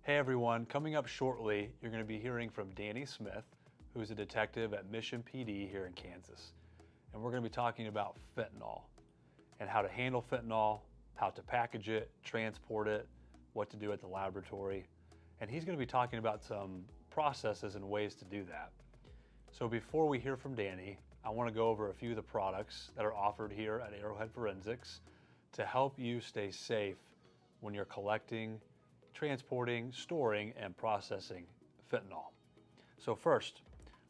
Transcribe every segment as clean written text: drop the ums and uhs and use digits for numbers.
Hey everyone, coming up shortly, you're going to be hearing from Danny Smith, who's a detective at Mission PD here in Kansas. And we're going to be talking about fentanyl and how to handle fentanyl, how to package it, transport it, what to do at the laboratory. And he's going to be talking about some processes and ways to do that. So before we hear from Danny, I want to go over a few of the products that are offered here at Arrowhead Forensics to help you stay safe when you're collecting, transporting, storing, and processing fentanyl. So first,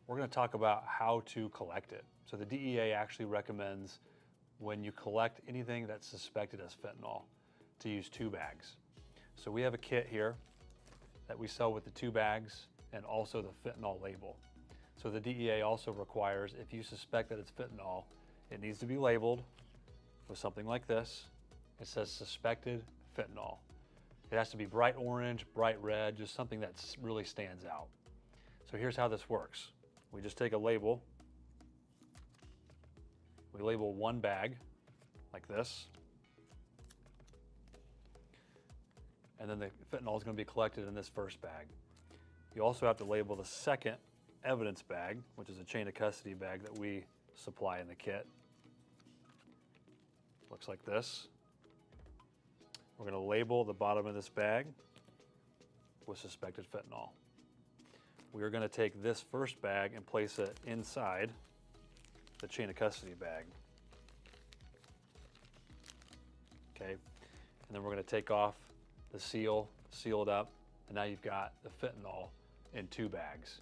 we're going to talk about how to collect it. So the DEA actually recommends when you collect anything that's suspected as fentanyl to use 2 bags. So we have a kit here that we sell with the 2 bags and also the fentanyl label. So the DEA also requires, if you suspect that it's fentanyl, it needs to be labeled with something like this. It says suspected fentanyl. It has to be bright orange, bright red, just something that really stands out. So here's how this works. We just take a label. We label 1 bag like this. And then the fentanyl is going to be collected in this first bag. You also have to label the second evidence bag, which is a chain of custody bag that we supply in the kit. Looks like this. We're going to label the bottom of this bag with suspected fentanyl. We are going to take this first bag and place it inside the chain of custody bag. Okay, and then we're going to take off the seal, seal it up, and now you've got the fentanyl in 2 bags.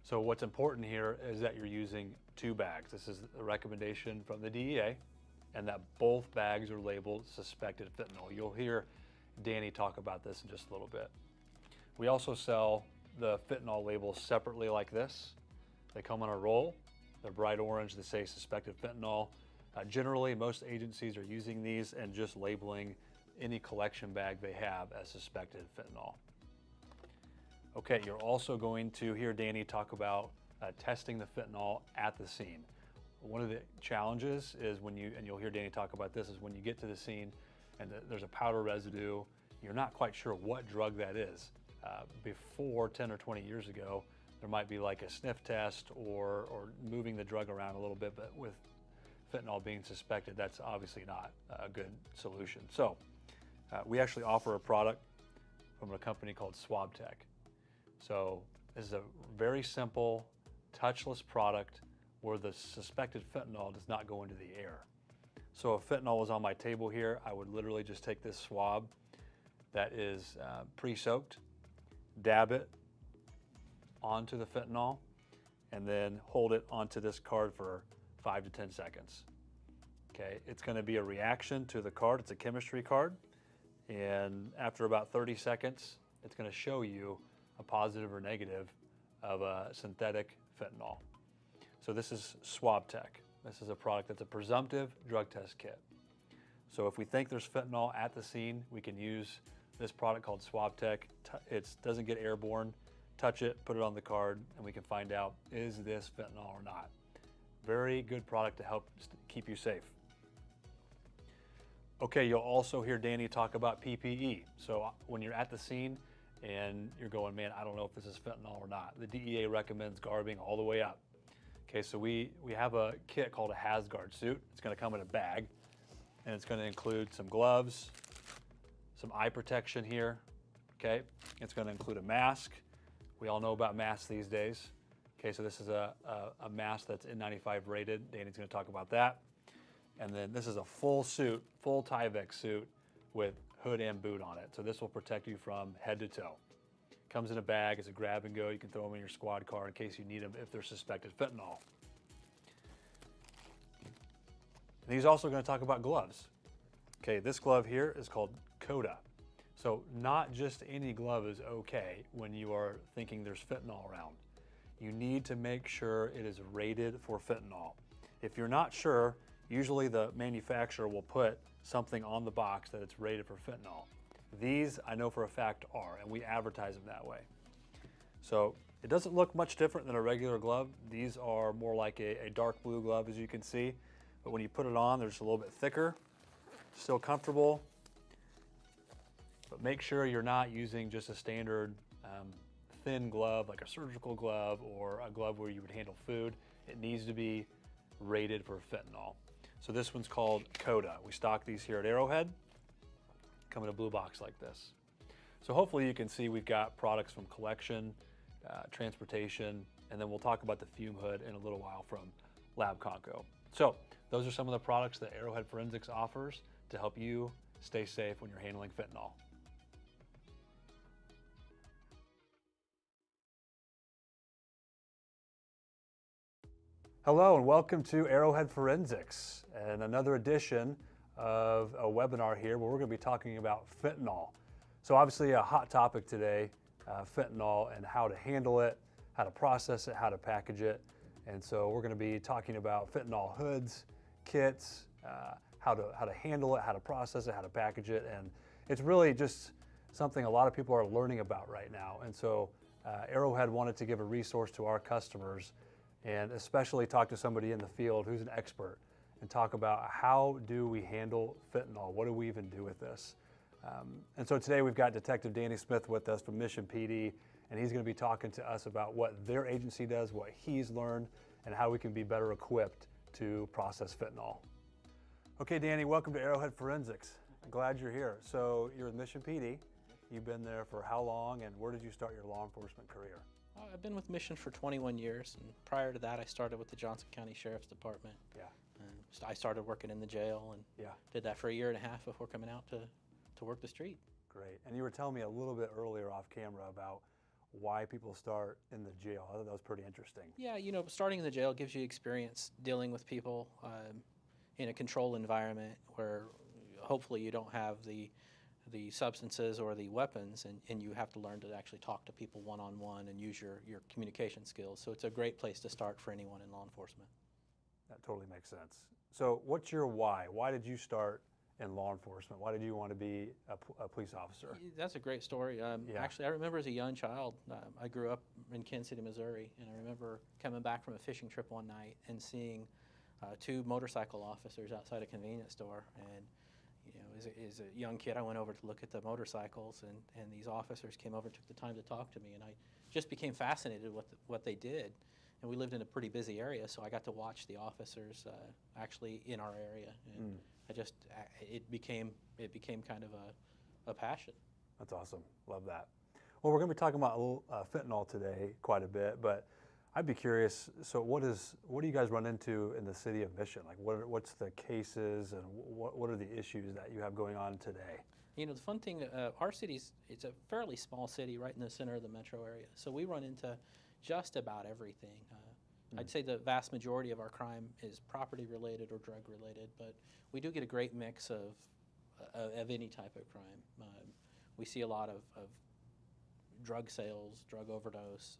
So what's important here is that you're using 2 bags. This is a recommendation from the DEA, and that both bags are labeled suspected fentanyl. You'll hear Danny talk about this in just a little bit. We also sell the fentanyl labels separately like this. They come on a roll. They're bright orange. They say suspected fentanyl. Generally, most agencies are using these and just labeling any collection bag they have as suspected fentanyl. Okay, you're also going to hear Danny talk about testing the fentanyl at the scene. One of the challenges is when you, and you'll hear Danny talk about this, is when you get to the scene and there's a powder residue, you're not quite sure what drug that is. Before 10 or 20 years ago, there might be like a sniff test or moving the drug around a little bit, but with fentanyl being suspected, that's obviously not a good solution. So we actually offer a product from a company called SwabTech. So this is a very simple, touchless product where the suspected fentanyl does not go into the air. So if fentanyl was on my table here, I would literally just take this swab that is pre-soaked, dab it onto the fentanyl, and then hold it onto this card for 5 to 10 seconds. Okay, it's going to be a reaction to the card. It's a chemistry card, and after about 30 seconds, it's going to show you a positive or negative of a synthetic fentanyl. So this is SwabTech. This is a product that's a presumptive drug test kit. So if we think there's fentanyl at the scene, we can use this product called SwabTech. It doesn't get airborne. Touch it, put it on the card, and we can find out, is this fentanyl or not? Very good product to help keep you safe. Okay, you'll also hear Danny talk about PPE. So when you're at the scene and you're going, man, I don't know if this is fentanyl or not, the DEA recommends garbing all the way up. Okay, so we have a kit called a HazGuard suit. It's going to come in a bag, and it's going to include some gloves, some eye protection here. Okay, it's going to include a mask. We all know about masks these days. Okay, so this is a mask that's N95 rated. Danny's going to talk about that. And then this is a full suit, full Tyvek suit with hood and boot on it. So this will protect you from head to toe. Comes in a bag, it's a grab and go. You can throw them in your squad car in case you need them if they're suspected fentanyl. And he's also going to talk about gloves. Okay, this glove here is called Coda. So not just any glove is okay when you are thinking there's fentanyl around. You need to make sure it is rated for fentanyl. If you're not sure, usually the manufacturer will put something on the box that it's rated for fentanyl. These I know for a fact are, and we advertise them that way. So it doesn't look much different than a regular glove. These are more like a dark blue glove, as you can see. But when you put it on, they're just a little bit thicker, still comfortable, But make sure you're not using just a standard thin glove like a surgical glove or a glove where you would handle food. It needs to be rated for fentanyl. So this one's called Coda. We stock these here at Arrowhead. Come in a blue box like this. So hopefully you can see we've got products from collection, transportation, and then we'll talk about the fume hood in a little while from Lab Conco. So those are some of the products that Arrowhead Forensics offers to help you stay safe when you're handling fentanyl. Hello and welcome to Arrowhead Forensics and another edition of a webinar here where we're going to be talking about fentanyl. So obviously a hot topic today, fentanyl and how to handle it, how to process it, how to package it. And so we're going to be talking about fentanyl hoods, kits, how to handle it, how to process it, how to package it. And it's really just something a lot of people are learning about right now. And so Arrowhead wanted to give a resource to our customers and especially talk to somebody in the field who's an expert and talk about how do we handle fentanyl? What do we even do with this? And so today we've got Detective Danny Smith with us from Mission PD, and he's going to be talking to us about what their agency does, what he's learned, and how we can be better equipped to process fentanyl. Okay, Danny, welcome to Arrowhead Forensics. I'm glad you're here. So you're with Mission PD. You've been there for how long, and where did you start your law enforcement career? I've been with Mission for 21 years, and prior to that I started with the Johnson County Sheriff's Department. Yeah. I started working in the jail and did that for a year and a half before coming out to work the street. Great. And you were telling me a little bit earlier off camera about why people start in the jail. I thought that was pretty interesting. Yeah, you know, starting in the jail gives you experience dealing with people in a controlled environment where hopefully you don't have the substances or the weapons, and you have to learn to actually talk to people one-on-one and use your communication skills. So it's a great place to start for anyone in law enforcement. That totally makes sense. So what's your why? Why did you start in law enforcement? Why did you want to be a police officer? That's a great story. Actually, I remember as a young child, I grew up in Kansas City, Missouri, and I remember coming back from a fishing trip one night and seeing two motorcycle officers outside a convenience store. And you know, as a young kid, I went over to look at the motorcycles, and these officers came over and took the time to talk to me, and I just became fascinated with what they did. And we lived in a pretty busy area, so I got to watch the officers actually in our area, and it became kind of a passion. That's awesome. Love that. Well, we're going to be talking about fentanyl today quite a bit, but I'd be curious. So, what do you guys run into in the city of Mission? Like, what's the cases and what are the issues that you have going on today? You know, the fun thing, our it's a fairly small city right in the center of the metro area, so we run into just about everything. I'd say the vast majority of our crime is property related or drug related, but we do get a great mix of any type of crime. We see a lot of drug sales, drug overdose.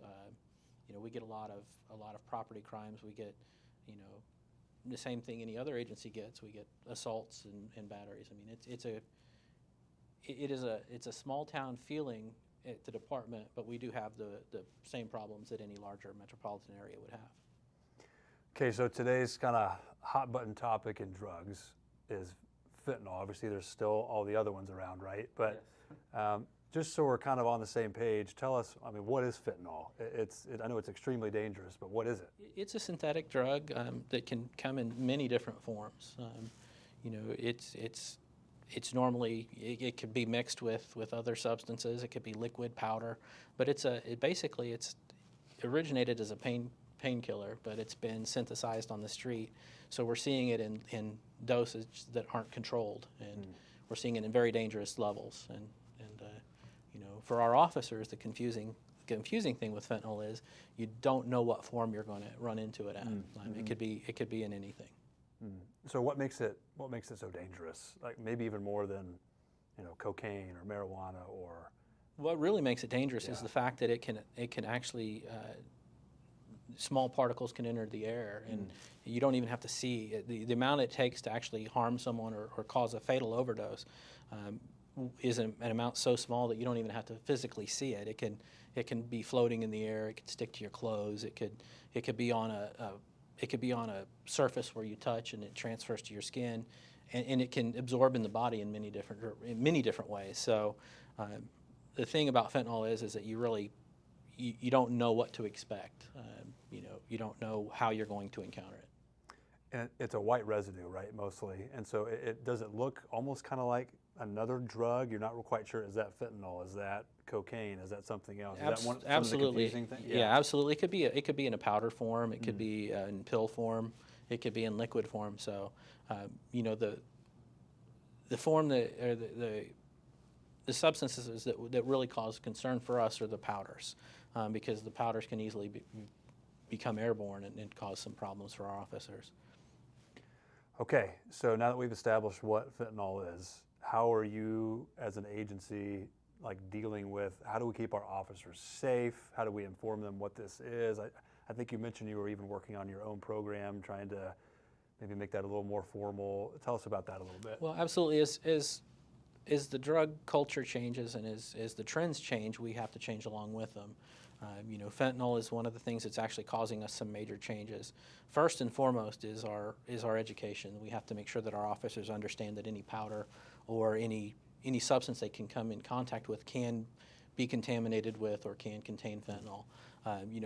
You know, we get a lot of property crimes. We get, you know, the same thing any other agency gets. We get assaults and batteries. I mean, it's a small town feeling at the department, but we do have the same problems that any larger metropolitan area would have. Okay, so today's kind of hot button topic in drugs is fentanyl. Obviously, there's still all the other ones around, right? But yes. Just so we're kind of on the same page, tell us, I mean, what is fentanyl? I know it's extremely dangerous, but what is it? It's a synthetic drug that can come in many different forms. You know, it's normally, it could be mixed with other substances. It could be liquid powder, but it's originated as a painkiller, but it's been synthesized on the street. So we're seeing it in dosage that aren't controlled, and we're seeing it in very dangerous levels. And you know, for our officers, the confusing thing with fentanyl is you don't know what form you're going to run into it at. It could be in anything. So what makes it so dangerous? Like maybe even more than, you know, cocaine or marijuana or. What really makes it dangerous is the fact that it can actually small particles can enter the air, and you don't even have to see it. The amount it takes to actually harm someone or cause a fatal overdose is an amount so small that you don't even have to physically see it. It can be floating in the air. It can stick to your clothes. It could be on a surface where you touch and it transfers to your skin, and it can absorb in the body in many different ways. So the thing about fentanyl is that you don't know what to expect. You don't know how you're going to encounter it. And it's a white residue, right, mostly. And so does it look almost kind of like another drug? You're not quite sure, is that fentanyl? Is that cocaine? Is that something else? Is that some of the confusing things? Yeah, absolutely. It could be in a powder form. It could be in pill form. It could be in liquid form. So, the form the substances that really cause concern for us are the powders, because the powders can easily become airborne and cause some problems for our officers. Okay, so now that we've established what fentanyl is, how are you as an agency dealing with, how do we keep our officers safe? How do we inform them what this is? I think you mentioned you were even working on your own program, trying to maybe make that a little more formal. Tell us about that a little bit. Well, absolutely. As the drug culture changes and as the trends change, we have to change along with them. Fentanyl is one of the things that's actually causing us some major changes. First and foremost is our education. We have to make sure that our officers understand that any powder or any substance they can come in contact with can be contaminated with or can contain fentanyl.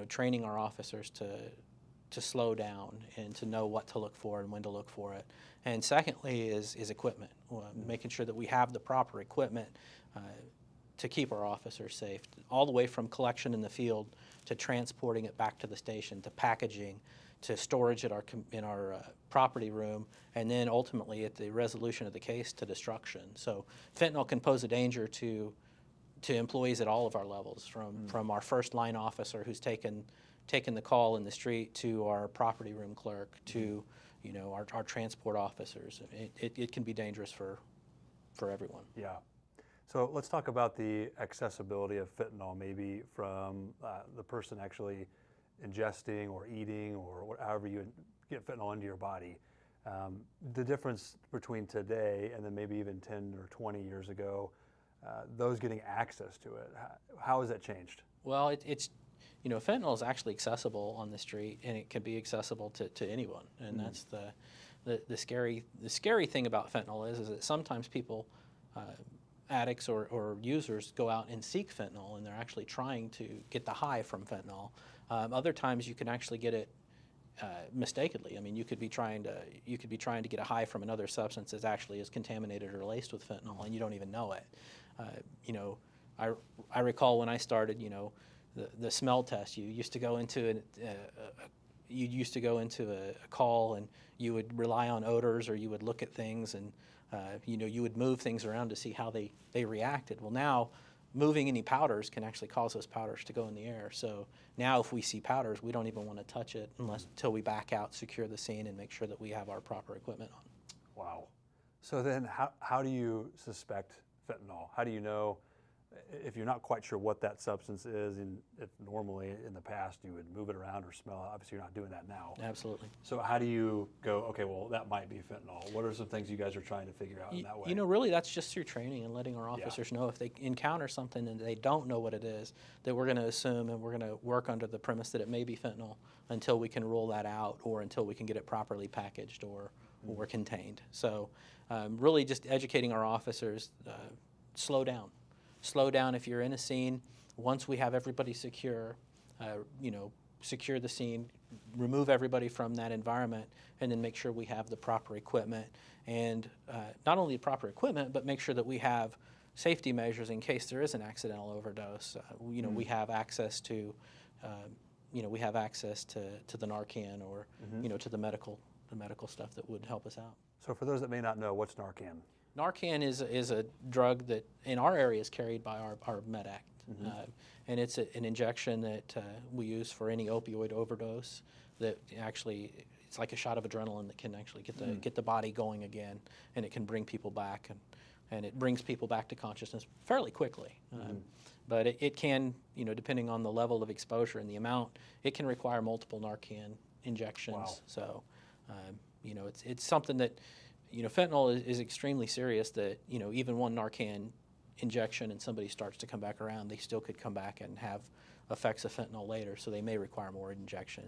Training our officers to slow down and to know what to look for and when to look for it. And secondly is equipment, making sure that we have the proper equipment to keep our officers safe, all the way from collection in the field to transporting it back to the station, to packaging, to storage in our property room, and then ultimately at the resolution of the case to destruction. So fentanyl can pose a danger to employees at all of our levels, from our first line officer who's taken the call in the street, to our property room clerk, to our transport officers. It can be dangerous for everyone. Yeah. So let's talk about the accessibility of fentanyl, maybe from the person actually ingesting or eating or however you get fentanyl into your body. The difference between today and then maybe even 10 or 20 years ago, those getting access to it, how has that changed? Well, fentanyl is actually accessible on the street, and it can be accessible to anyone. And that's the scary thing about fentanyl is that sometimes people, addicts or users, go out and seek fentanyl, and they're actually trying to get the high from fentanyl. Other times you can actually get it mistakenly. I mean, you could be trying to get a high from another substance that actually is contaminated or laced with fentanyl, and you don't even know it. I recall when I started, the smell test. You used to go into a call, and you would rely on odors, or you would look at things, and you would move things around to see how they reacted. Well, now moving any powders can actually cause those powders to go in the air. So now if we see powders, we don't even want to touch it until we back out, secure the scene, and make sure that we have our proper equipment on. Wow. So then how do you suspect fentanyl? How do you know if you're not quite sure what that substance is, and if normally in the past you would move it around or smell it? Obviously you're not doing that now. Absolutely. So how do you go, okay, well, that might be fentanyl? What are some things you guys are trying to figure out in that way? Really that's just through training and letting our officers know if they encounter something and they don't know what it is, that we're going to assume and we're going to work under the premise that it may be fentanyl until we can rule that out, or until we can get it properly packaged or contained. So really just educating our officers, slow down. Slow down if you're in a scene. Once we have everybody secure, secure the scene, remove everybody from that environment, and then make sure we have the proper equipment. And not only the proper equipment, but make sure that we have safety measures in case there is an accidental overdose. We have access to, the Narcan, or to the medical stuff that would help us out. So for those that may not know, what's Narcan? Narcan is a drug that in our area is carried by our Med Act, and it's an injection that we use for any opioid overdose. That actually, it's like a shot of adrenaline that can actually get the body going again, and it can bring people back, and it brings people back to consciousness fairly quickly. But it can, depending on the level of exposure and the amount, it can require multiple Narcan injections. Wow. So, it's something that. Fentanyl is extremely serious, that, even one Narcan injection and somebody starts to come back around, they still could come back and have effects of fentanyl later, so they may require more injection,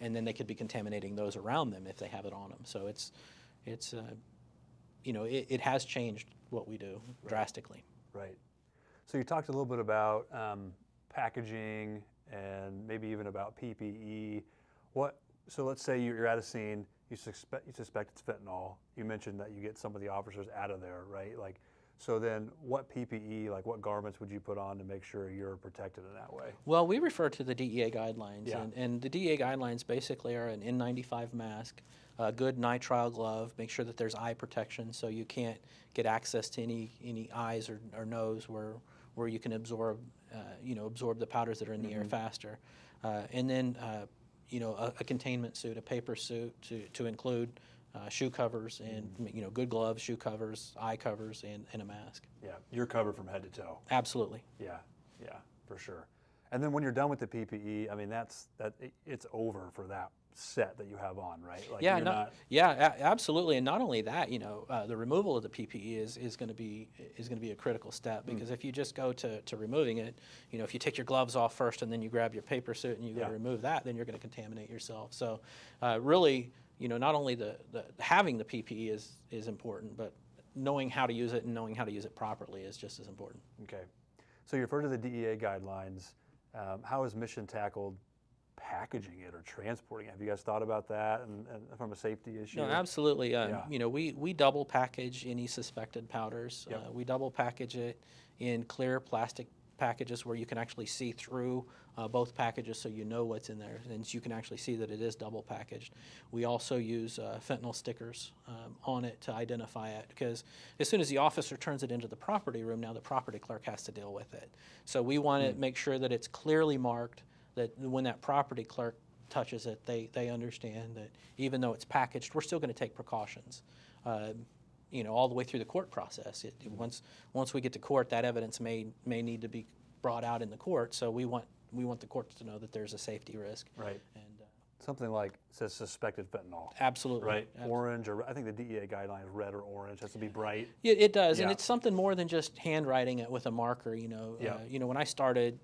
and then they could be contaminating those around them if they have it on them. So it's it has changed what we do drastically. Right. So you talked a little bit about packaging and maybe even about PPE. So let's say you're at a scene, you suspect it's fentanyl. You mentioned that you get some of the officers out of there, right? Like, so then what PPE, like what garments would you put on to make sure you're protected in that way? Well, we refer to the DEA guidelines, Yeah. and the DEA guidelines basically are an N95 mask, a good nitrile glove, make sure that there's eye protection so you can't get access to any eyes or nose where you can absorb the powders that are in the air faster, and then a containment suit, a paper suit to include shoe covers and good gloves, shoe covers, eye covers, and a mask. Yeah, you're covered from head to toe. Absolutely. Yeah, for sure. And then when you're done with the PPE, I mean it's over for that set that you have on, right? Like absolutely. And not only that, the removal of the PPE is going to be a critical step, because if you just go to removing it, if you take your gloves off first and then you grab your paper suit and you go to remove that, then you're going to contaminate yourself. So really, not only the having the PPE is important, but knowing how to use it and knowing how to use it properly is just as important. Okay. So you refer to the DEA guidelines. How is Mission tackled packaging it or transporting it? Have you guys thought about that and from a safety issue? No, absolutely. We double package any suspected powders. We double package it in clear plastic packages where you can actually see through both packages, so you know what's in there, and you can actually see that it is double packaged. We also use fentanyl stickers on it to identify it, because as soon as the officer turns it into the property room, now the property clerk has to deal with it. So we want to make sure that it's clearly marked, that when that property clerk touches it, they understand that even though it's packaged, we're still going to take precautions. All the way through the court process. Once we get to court, that evidence may need to be brought out in the court. So we want the courts to know that there's a safety risk. Right. And something like says suspected fentanyl. Absolutely. Right. Absolutely. Orange, or I think the DEA guideline is red or orange. It has to be bright. Yeah, it does, and it's something more than just handwriting it with a marker. When I started,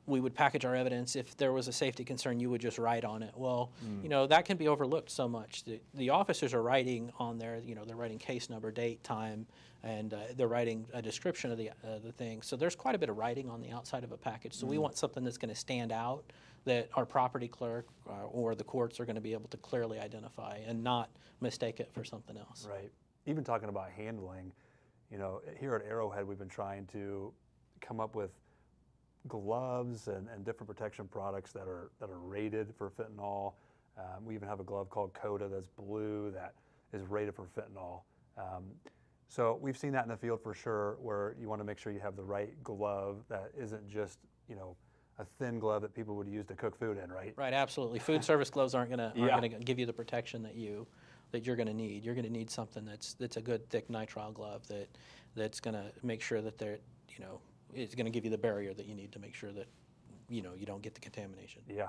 we would package our evidence. If there was a safety concern, you would just write on it. Well, that can be overlooked so much. The officers are writing on there, they're writing case number, date, time, and they're writing a description of the thing. So there's quite a bit of writing on the outside of a package. So we want something that's going to stand out, that our property clerk or the courts are going to be able to clearly identify and not mistake it for something else. Right. Even talking about handling, here at Arrowhead, we've been trying to come up with gloves and different protection products that are rated for fentanyl. We even have a glove called Coda that's blue that is rated for fentanyl. So we've seen that in the field for sure, where you want to make sure you have the right glove that isn't just a thin glove that people would use to cook food in, right? Right, absolutely. Food service gloves aren't going to give you the protection that you're going to need. You're going to need something that's a good thick nitrile glove that's going to make sure that it's going to give you the barrier that you need to make sure that you don't get the contamination. Yeah.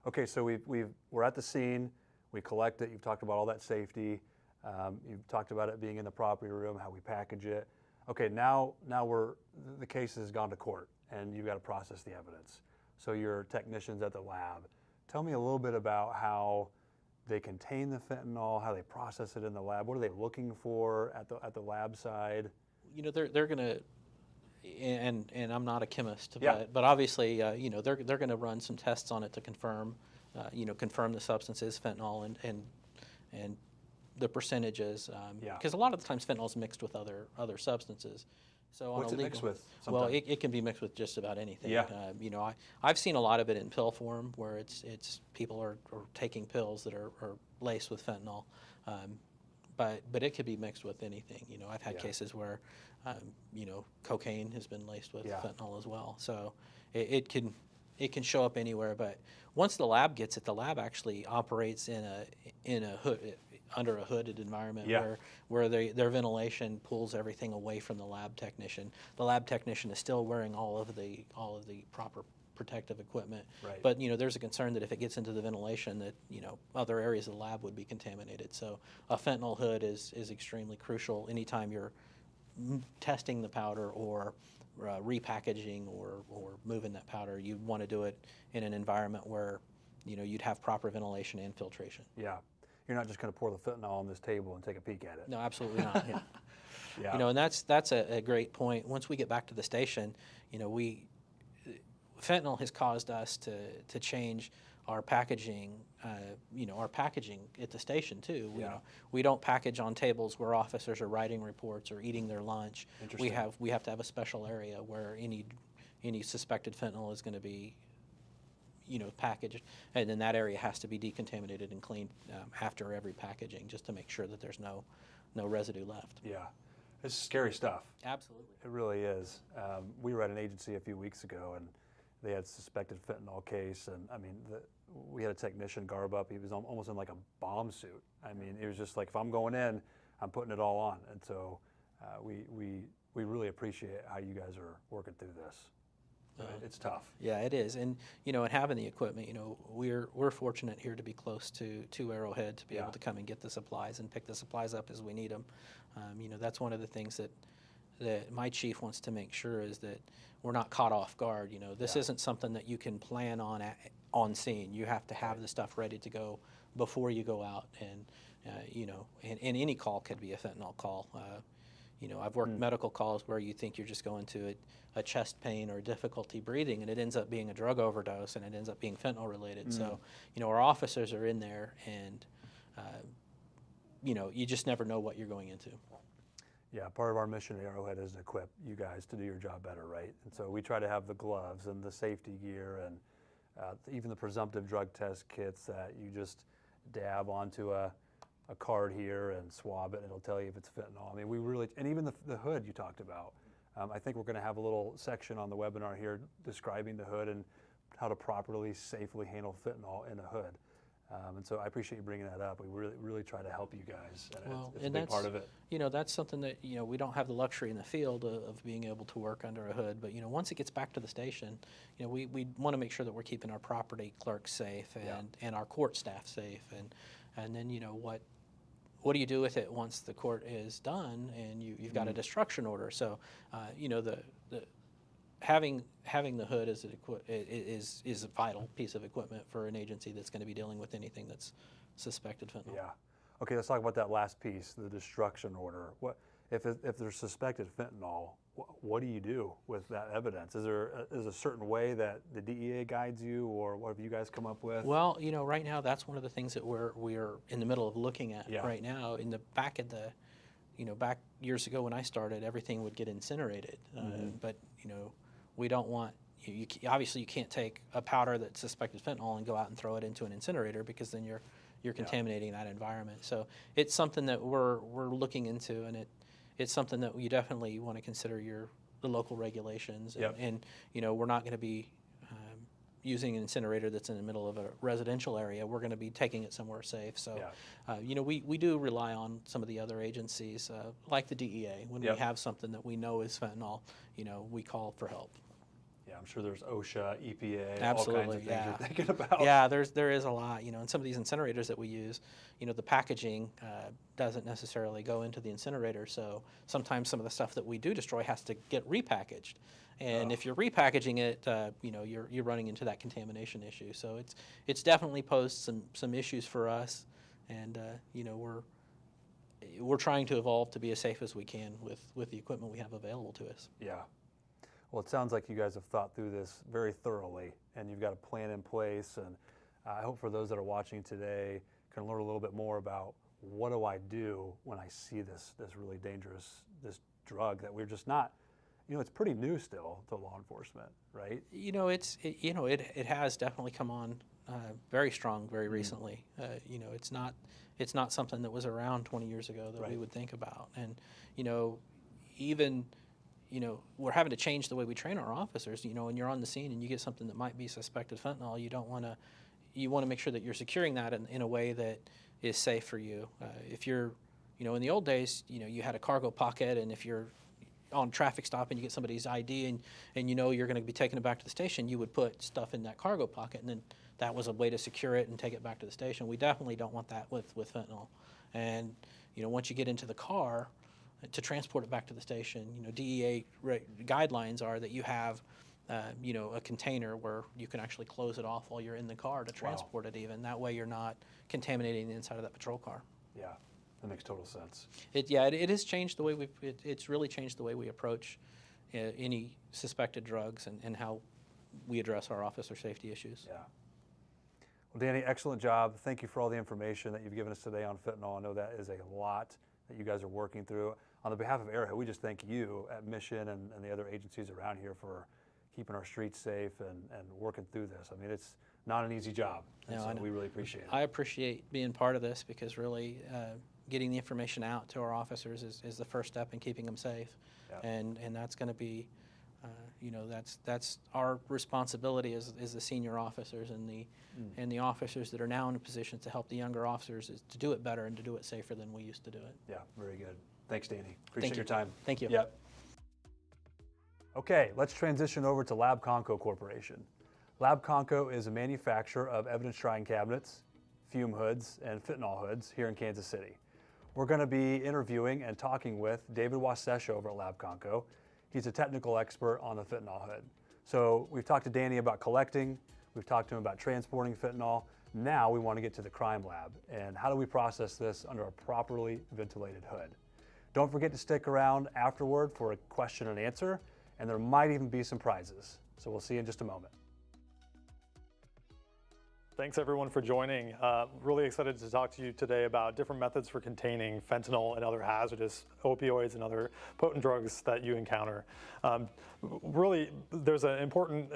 Okay, so we're at the scene. We collect it. You've talked about all that safety. You've talked about it being in the property room, how we package it. Okay, now the case has gone to court, and you've got to process the evidence. So your technicians at the lab, tell me a little bit about how they contain the fentanyl, how they process it in the lab. What are they looking for at the lab side? They're going to. And I'm not a chemist, Yeah. but obviously, they're going to run some tests on it to confirm the substance is fentanyl and the percentages. Because a lot of the times fentanyl is mixed with other substances. So what's it mixed with? Well, it can be mixed with just about anything. Yeah. I've seen a lot of it in pill form, where it's people are taking pills that are laced with fentanyl. But it could be mixed with anything. I've had cases where, cocaine has been laced with fentanyl as well. So it can show up anywhere. But once the lab gets it, the lab actually operates in a hood, under a hooded environment where their ventilation pulls everything away from the lab technician. The lab technician is still wearing all of the proper protective equipment. Right. But there's a concern that if it gets into the ventilation, that other areas of the lab would be contaminated. So a fentanyl hood is extremely crucial anytime you're testing the powder or repackaging or moving that powder. You want to do it in an environment where you'd have proper ventilation and filtration. Yeah. you're not just going to pour the fentanyl on this table and take a peek at it. No, absolutely not. Yeah. Yeah. You know, and that's a great point. Once we get back to the station, you know, fentanyl has caused us to change our packaging, you know, our packaging at the station too. Yeah. We don't package on tables where officers are writing reports or eating their lunch. We have to have a special area where any suspected fentanyl is going to be, you know, packaged, and then that area has to be decontaminated and cleaned after every packaging, just to make sure that there's no residue left. Yeah, it's scary stuff. Absolutely. It really is. We were at an agency a few weeks ago, and they had suspected fentanyl case, and I mean, we had a technician garb up. He was almost in like a bomb suit. I mean, it was just like, if I'm going in, I'm putting it all on. And so we really appreciate how you guys are working through this. It's tough. Yeah, it is, and you know, and having the equipment, you know, we're fortunate here to be close to Arrowhead to be able to come and get the supplies and pick the supplies up as we need them. You know, that's one of the things that my chief wants to make sure is that we're not caught off guard. You know, this isn't something that you can plan on scene. You have to have the stuff ready to go before you go out, and you know, and any call could be a fentanyl call. You know, I've worked medical calls where you think you're just going to a chest pain or difficulty breathing, and it ends up being a drug overdose, and it ends up being fentanyl related. So, you know, our officers are in there, and you know, you just never know what you're going into. Yeah, part of our mission at Arrowhead is to equip you guys to do your job better, right? And so we try to have the gloves and the safety gear and even the presumptive drug test kits that you just dab onto a card here and swab it, and it'll tell you if it's fentanyl. I mean, we really, and even the hood you talked about. I think we're going to have a little section on the webinar here describing the hood and how to properly, safely handle fentanyl in a hood. And so I appreciate you bringing that up. We really try to help you guys, and it's a big part of it. You know, that's something that, you know, we don't have the luxury in the field of being able to work under a hood. But, you know, once it gets back to the station, you know, we want to make sure that we're keeping our property clerks safe and our court staff safe. And then, you know, what do you do with it once the court is done and you've got a destruction order? So, you know, having the hood is a vital piece of equipment for an agency that's going to be dealing with anything that's suspected fentanyl. Yeah. Okay, let's talk about that last piece, the destruction order. What if there's suspected fentanyl? What do you do with that evidence? Is there a certain way that the DEA guides you, or what have you guys come up with? Well, you know, right now that's one of the things that we're in the middle of looking at right now. In the back years ago when I started, everything would get incinerated, but you know, we don't want. Obviously, you can't take a powder that's suspected fentanyl and go out and throw it into an incinerator, because then you're contaminating that environment. So it's something that we're looking into, and it's something that you definitely want to consider the local regulations. And you know, we're not going to be using an incinerator that's in the middle of a residential area. We're going to be taking it somewhere safe. So, you know, we do rely on some of the other agencies, like the DEA. When we have something that we know is fentanyl, you know, we call for help. Yeah, I'm sure there's OSHA, EPA, Absolutely, all kinds of things you're thinking about. Yeah, there is a lot, you know, and some of these incinerators that we use, you know, the packaging doesn't necessarily go into the incinerator, so sometimes some of the stuff that we do destroy has to get repackaged. And if you're repackaging it, you know, you're running into that contamination issue. So it's definitely posed some issues for us, and you know, we're trying to evolve to be as safe as we can with the equipment we have available to us. Yeah. Well, it sounds like you guys have thought through this very thoroughly, and you've got a plan in place. And I hope for those that are watching today can learn a little bit more about, what do I do when I see this really dangerous, this drug that we're just not, you know, it's pretty new still to law enforcement, right? You know, it has definitely come on very strong very recently. You know, it's not something that was around 20 years ago that we would think about. And you know, even, you know, we're having to change the way we train our officers. You know, when you're on the scene and you get something that might be suspected fentanyl, you want to make sure that you're securing that in a way that is safe for you. If you're, you know, in the old days, you know, you had a cargo pocket, and if you're on a traffic stop and you get somebody's ID and you know you're going to be taking it back to the station, you would put stuff in that cargo pocket, and then that was a way to secure it and take it back to the station. We definitely don't want that with fentanyl. And you know, once you get into the car to transport it back to the station, you know, DEA guidelines are that you have you know, a container where you can actually close it off while you're in the car to transport it even. That way you're not contaminating the inside of that patrol car. Yeah, that makes total sense. It has changed the way it's really changed the way we approach any suspected drugs and how we address our officer safety issues. Yeah. Well, Danny, excellent job. Thank you for all the information that you've given us today on fentanyl. I know that is a lot that you guys are working through. On the behalf of Arrowhead, we just thank you at Mission and the other agencies around here for keeping our streets safe and working through this. I mean, it's not an easy job, and so we really appreciate it. I appreciate being part of this because really getting the information out to our officers is the first step in keeping them safe. Yep. And that's going to be, you know, that's our responsibility as the senior officers and the officers that are now in a position to help the younger officers is to do it better and to do it safer than we used to do it. Yeah, very good. Thanks, Danny. Appreciate your time. Thank you. Yep. Okay, let's transition over to Lab Conco Corporation. Lab Conco is a manufacturer of evidence trying cabinets, fume hoods, and fentanyl hoods here in Kansas City. We're going to be interviewing and talking with David Wasesh over at Lab Conco. He's a technical expert on the fentanyl hood. So we've talked to Danny about collecting, we've talked to him about transporting fentanyl. Now we want to get to the crime lab and how do we process this under a properly ventilated hood. Don't forget to stick around afterward for a question and answer, and there might even be some prizes. So we'll see you in just a moment. Thanks everyone for joining. Really excited to talk to you today about different methods for containing fentanyl and other hazardous opioids and other potent drugs that you encounter. Really, there's an important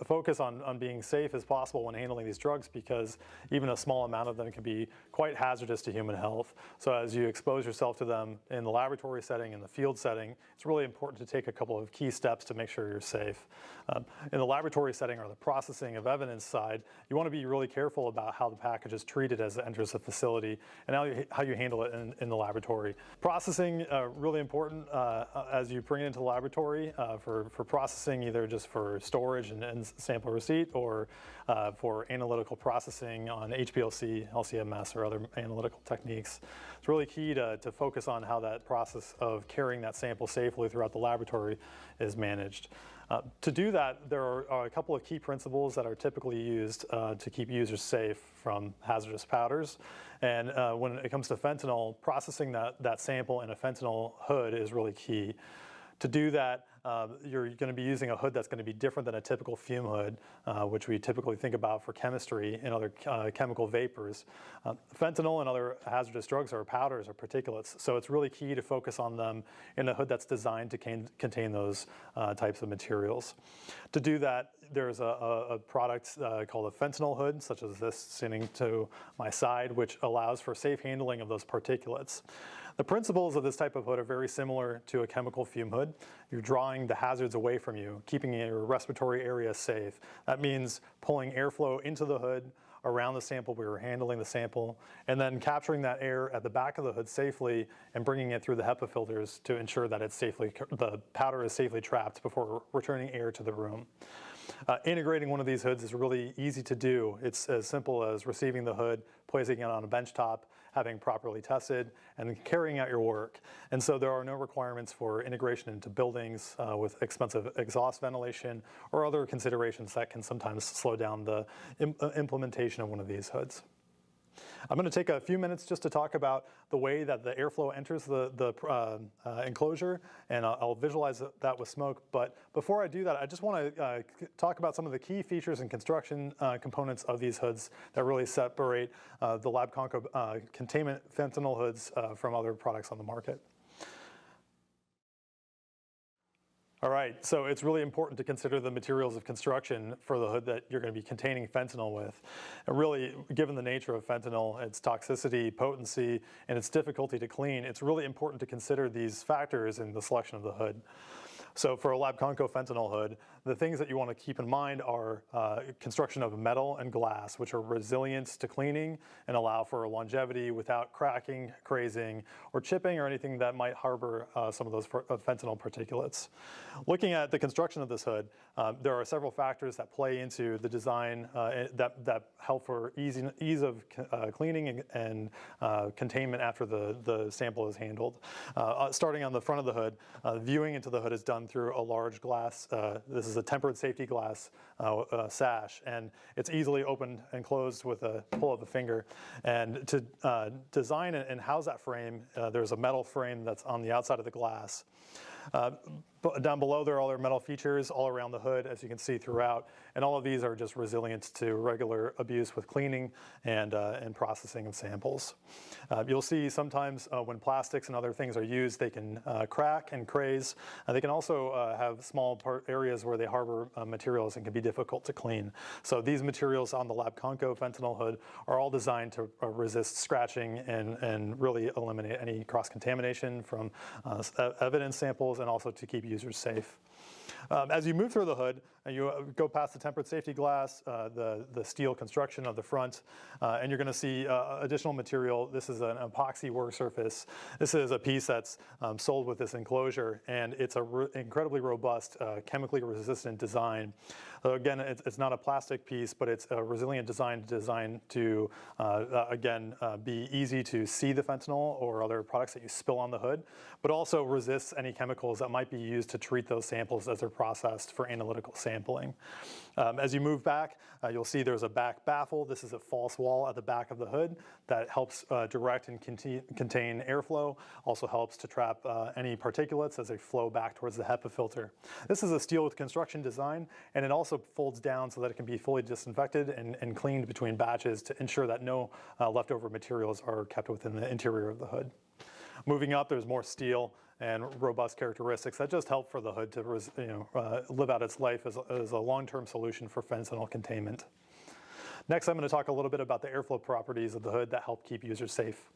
focus on being safe as possible when handling these drugs because even a small amount of them can be quite hazardous to human health. So as you expose yourself to them in the laboratory setting, in the field setting, it's really important to take a couple of key steps to make sure you're safe. In the laboratory setting or the processing of evidence side, you want to be really careful about how the package is treated as it enters the facility and how you handle it in the laboratory. Processing, really important as you bring it into the laboratory for processing, either just for storage and sample receipt or for analytical processing on HPLC, LCMS, or other analytical techniques. It's really key to focus on how that process of carrying that sample safely throughout the laboratory is managed. To do that, there are a couple of key principles that are typically used to keep users safe from hazardous powders. And when it comes to fentanyl, processing that sample in a fentanyl hood is really key. To do that, you're going to be using a hood that's going to be different than a typical fume hood, which we typically think about for chemistry and other chemical vapors. Fentanyl and other hazardous drugs are powders or particulates, so it's really key to focus on them in a hood that's designed to contain those types of materials. To do that, there's a product called a fentanyl hood, such as this sitting to my side, which allows for safe handling of those particulates. The principles of this type of hood are very similar to a chemical fume hood. You're drawing the hazards away from you, keeping your respiratory area safe. That means pulling airflow into the hood around the sample where you're handling the sample, and then capturing that air at the back of the hood safely and bringing it through the HEPA filters to ensure that the powder is safely trapped before returning air to the room. Integrating one of these hoods is really easy to do. It's as simple as receiving the hood, placing it on a bench top, having properly tested, and carrying out your work. And so there are no requirements for integration into buildings with expensive exhaust ventilation or other considerations that can sometimes slow down the implementation of one of these hoods. I'm going to take a few minutes just to talk about the way that the airflow enters the enclosure, and I'll visualize that with smoke. But before I do that, I just want to talk about some of the key features and construction components of these hoods that really separate the Lab Conco containment fentanyl hoods from other products on the market. All right, so it's really important to consider the materials of construction for the hood that you're going to be containing fentanyl with. And really, given the nature of fentanyl, its toxicity, potency, and its difficulty to clean, it's really important to consider these factors in the selection of the hood. So for a Lab Conco fentanyl hood, the things that you want to keep in mind are construction of metal and glass, which are resilient to cleaning and allow for longevity without cracking, crazing, or chipping, or anything that might harbor some of those fentanyl particulates. Looking at the construction of this hood, there are several factors that play into the design that help for ease of cleaning and containment after the sample is handled. Starting on the front of the hood, viewing into the hood is done run through a large glass. This is a tempered safety glass sash, and it's easily opened and closed with a pull of a finger. And to design and house that frame, there's a metal frame that's on the outside of the glass. Down below, there are other metal features all around the hood, as you can see throughout, and all of these are just resilient to regular abuse with cleaning and processing of samples. You'll see sometimes when plastics and other things are used, they can crack and craze. They can also have small areas where they harbor materials and can be difficult to clean. So these materials on the Labconco fentanyl hood are all designed to resist scratching and really eliminate any cross-contamination from evidence samples, and also to keep users safe. As you move through the hood, you go past the tempered safety glass, the steel construction of the front, and you're going to see additional material. This is an epoxy work surface. This is a piece that's sold with this enclosure, and it's an incredibly robust, chemically resistant design. Again, it's not a plastic piece, but it's a resilient design designed to, again, be easy to see the fentanyl or other products that you spill on the hood, but also resists any chemicals that might be used to treat those samples as they're processed for analytical sampling. As you move back, you'll see there's a back baffle. This is a false wall at the back of the hood that helps direct and contain airflow, also helps to trap any particulates as they flow back towards the HEPA filter. This is a steel with construction design, and it also folds down so that it can be fully disinfected and cleaned between batches to ensure that no leftover materials are kept within the interior of the hood. Moving up, there's more steel and robust characteristics that just help for the hood to live out its life as a long-term solution for fentanyl containment. Next, I'm going to talk a little bit about the airflow properties of the hood that help keep users safe.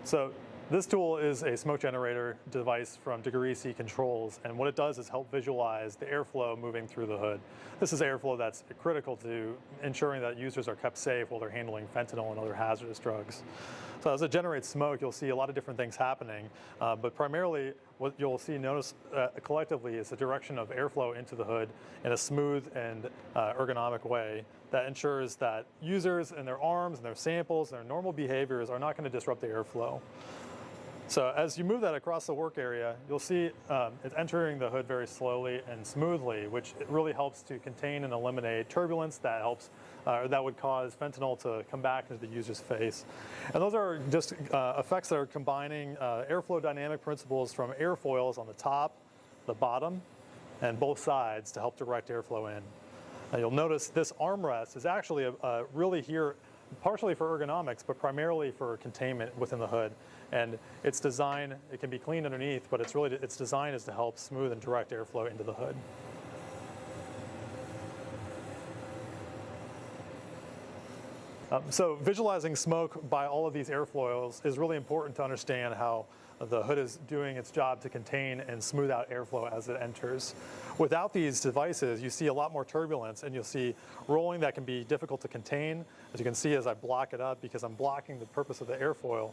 So this tool is a smoke generator device from Degree C Controls, and what it does is help visualize the airflow moving through the hood. This is airflow that's critical to ensuring that users are kept safe while they're handling fentanyl and other hazardous drugs. So as it generates smoke, you'll see a lot of different things happening, but primarily what you'll notice collectively is the direction of airflow into the hood in a smooth and ergonomic way that ensures that users and their arms and their samples and their normal behaviors are not going to disrupt the airflow. So as you move that across the work area, you'll see it's entering the hood very slowly and smoothly, which really helps to contain and eliminate turbulence that helps that would cause fentanyl to come back into the user's face. And those are just effects that are combining airflow dynamic principles from airfoils on the top, the bottom, and both sides to help direct airflow in. Now you'll notice this armrest is actually really here partially for ergonomics, but primarily for containment within the hood. And its design, it can be cleaned underneath, but its design is to help smooth and direct airflow into the hood. So visualizing smoke by all of these airfoils is really important to understand how the hood is doing its job to contain and smooth out airflow as it enters. Without these devices, you see a lot more turbulence, and you'll see rolling that can be difficult to contain. As you can see, as I block it up, because I'm blocking the purpose of the airfoil,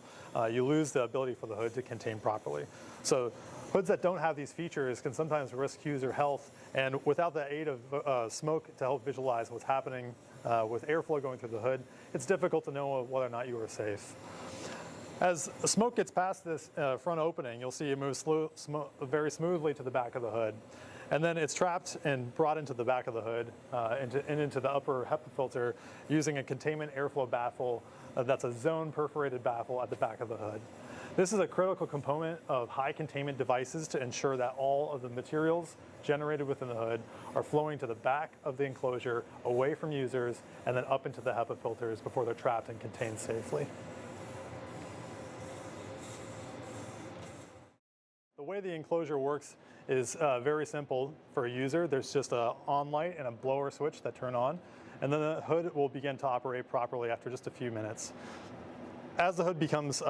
you lose the ability for the hood to contain properly. So hoods that don't have these features can sometimes risk user health, and without the aid of smoke to help visualize what's happening with airflow going through the hood, it's difficult to know whether or not you are safe. As smoke gets past this front opening, you'll see it moves very smoothly to the back of the hood. And then it's trapped and brought into the back of the hood and into the upper HEPA filter using a containment airflow baffle that's a zone perforated baffle at the back of the hood. This is a critical component of high containment devices to ensure that all of the materials generated within the hood are flowing to the back of the enclosure, away from users, and then up into the HEPA filters before they're trapped and contained safely. The way the enclosure works is very simple for a user. There's just an on light and a blower switch that turn on, and then the hood will begin to operate properly after just a few minutes. As the hood becomes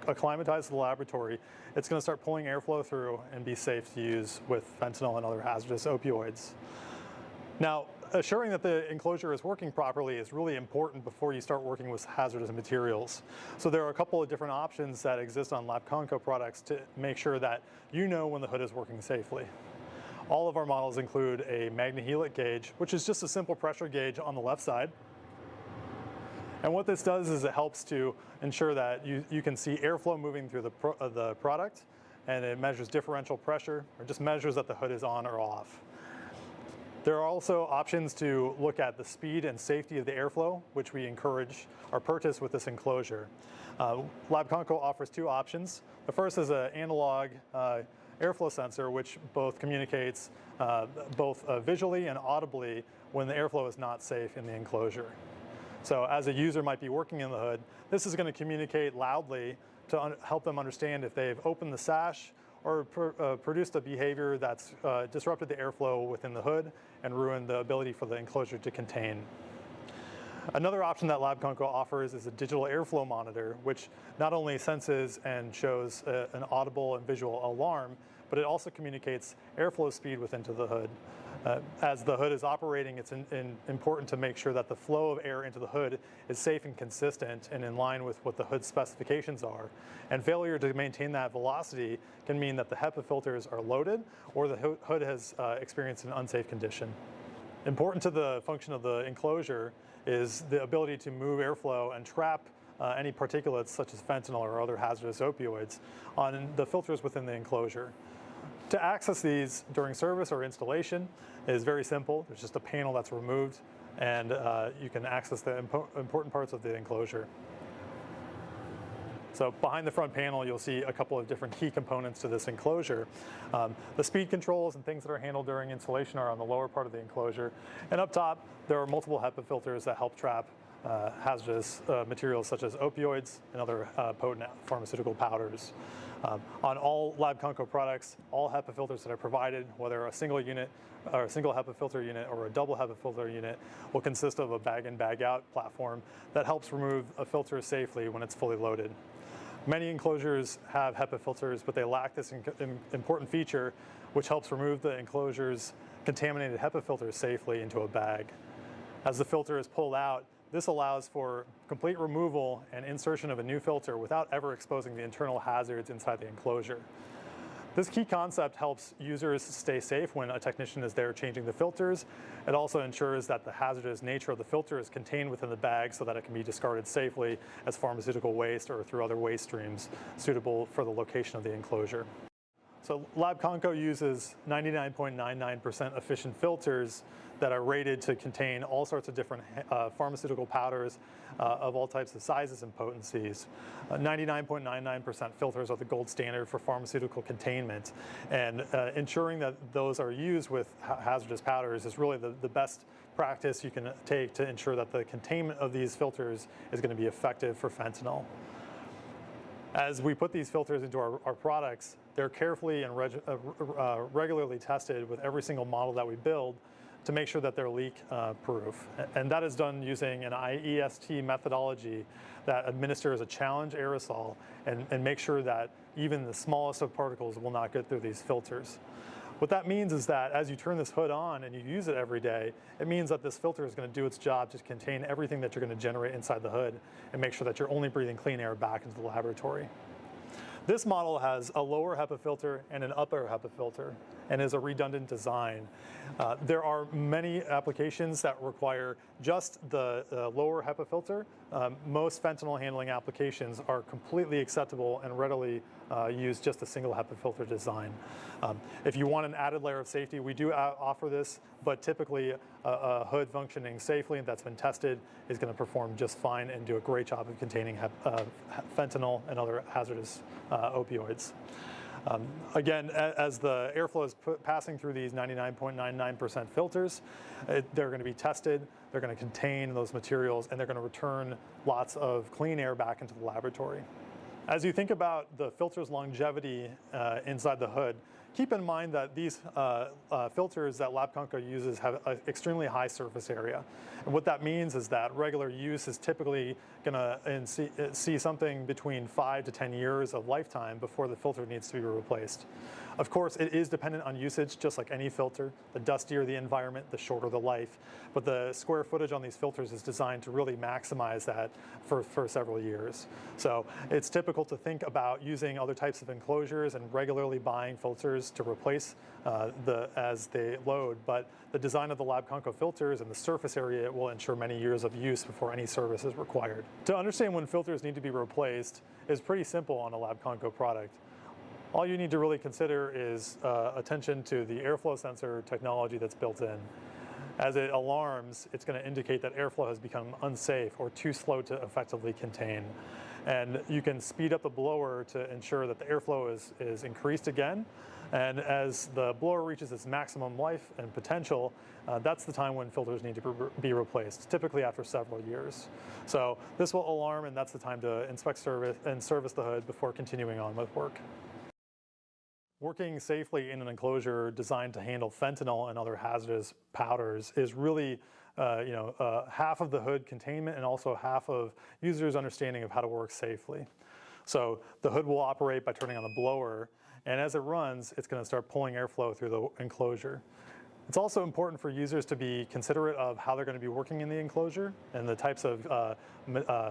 acclimatized to the laboratory, it's going to start pulling airflow through and be safe to use with fentanyl and other hazardous opioids. Now, assuring that the enclosure is working properly is really important before you start working with hazardous materials. So there are a couple of different options that exist on Labconco products to make sure that you know when the hood is working safely. All of our models include a magnehelic gauge, which is just a simple pressure gauge on the left side. And what this does is it helps to ensure that you can see airflow moving through the product, and it measures differential pressure, or just measures that the hood is on or off. There are also options to look at the speed and safety of the airflow, which we encourage or purchase with this enclosure. LabConco offers two options. The first is an analog airflow sensor, which both communicates both visually and audibly when the airflow is not safe in the enclosure. So as a user might be working in the hood, this is going to communicate loudly to help them understand if they've opened the sash or produced a behavior that's disrupted the airflow within the hood and ruined the ability for the enclosure to contain. Another option that LabConco offers is a digital airflow monitor, which not only senses and shows an audible and visual alarm, but it also communicates airflow speed within the hood. As the hood is operating, it's important to make sure that the flow of air into the hood is safe and consistent and in line with what the hood specifications are. And failure to maintain that velocity can mean that the HEPA filters are loaded or the hood has experienced an unsafe condition. Important to the function of the enclosure is the ability to move airflow and trap any particulates such as fentanyl or other hazardous opioids on the filters within the enclosure. To access these during service or installation is very simple. There's just a panel that's removed, and you can access the important parts of the enclosure. So behind the front panel, you'll see a couple of different key components to this enclosure. The speed controls and things that are handled during installation are on the lower part of the enclosure. And up top, there are multiple HEPA filters that help trap hazardous materials such as opioids and other potent pharmaceutical powders. On all LabConco products, all HEPA filters that are provided, whether a single unit or a single HEPA filter unit or a double HEPA filter unit, will consist of a bag-in, bag-out platform that helps remove a filter safely when it's fully loaded. Many enclosures have HEPA filters, but they lack this important feature, which helps remove the enclosure's contaminated HEPA filters safely into a bag. As the filter is pulled out, this allows for complete removal and insertion of a new filter without ever exposing the internal hazards inside the enclosure. This key concept helps users stay safe when a technician is there changing the filters. It also ensures that the hazardous nature of the filter is contained within the bag so that it can be discarded safely as pharmaceutical waste or through other waste streams suitable for the location of the enclosure. So LabConco uses 99.99% efficient filters that are rated to contain all sorts of different pharmaceutical powders of all types of sizes and potencies. 99.99% filters are the gold standard for pharmaceutical containment, and ensuring that those are used with hazardous powders is really the best practice you can take to ensure that the containment of these filters is going to be effective for fentanyl. As we put these filters into our products, they're carefully and regularly tested with every single model that we build to make sure that they're leak proof. And that is done using an IEST methodology that administers a challenge aerosol and makes sure that even the smallest of particles will not get through these filters. What that means is that as you turn this hood on and you use it every day, it means that this filter is going to do its job to contain everything that you're going to generate inside the hood and make sure that you're only breathing clean air back into the laboratory. This model has a lower HEPA filter and an upper HEPA filter and is a redundant design. There are many applications that require just the lower HEPA filter. Most fentanyl handling applications are completely acceptable and readily use just a single HEPA filter design. If you want an added layer of safety, we do offer this, but typically a hood functioning safely that's been tested is going to perform just fine and do a great job of containing fentanyl and other hazardous opioids. Again, as the airflow is passing through these 99.99% filters, they're going to be tested, they're going to contain those materials, and they're going to return lots of clean air back into the laboratory. As you think about the filter's longevity inside the hood, keep in mind that these filters that LabConco uses have an extremely high surface area. And what that means is that regular use is typically going to see something between 5 to 10 years of lifetime before the filter needs to be replaced. Of course, it is dependent on usage, just like any filter. The dustier the environment, the shorter the life. But the square footage on these filters is designed to really maximize that for several years. So it's typical to think about using other types of enclosures and regularly buying filters to replace as they load. But the design of the LabConco filters and the surface area will ensure many years of use before any service is required. To understand when filters need to be replaced is pretty simple on a LabConco product. All you need to really consider is attention to the airflow sensor technology that's built in. As it alarms, it's going to indicate that airflow has become unsafe or too slow to effectively contain. And you can speed up the blower to ensure that the airflow is increased again. And as the blower reaches its maximum life and potential, that's the time when filters need to be replaced, typically after several years. So this will alarm, and that's the time to inspect and service the hood before continuing on with work. Working safely in an enclosure designed to handle fentanyl and other hazardous powders is really half of the hood containment and also half of users' understanding of how to work safely. So the hood will operate by turning on the blower, and as it runs, it's going to start pulling airflow through the enclosure. It's also important for users to be considerate of how they're going to be working in the enclosure and the types of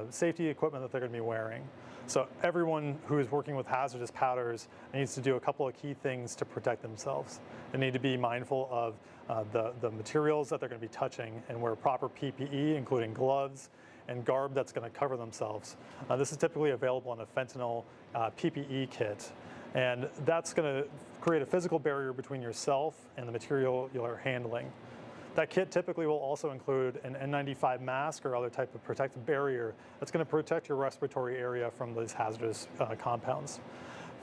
safety equipment that they're going to be wearing. So everyone who is working with hazardous powders needs to do a couple of key things to protect themselves. They need to be mindful of the materials that they're going to be touching and wear proper PPE, including gloves and garb that's going to cover themselves. This is typically available in a fentanyl PPE kit. And that's going to create a physical barrier between yourself and the material you're handling. That kit typically will also include an N95 mask or other type of protective barrier that's going to protect your respiratory area from these hazardous compounds.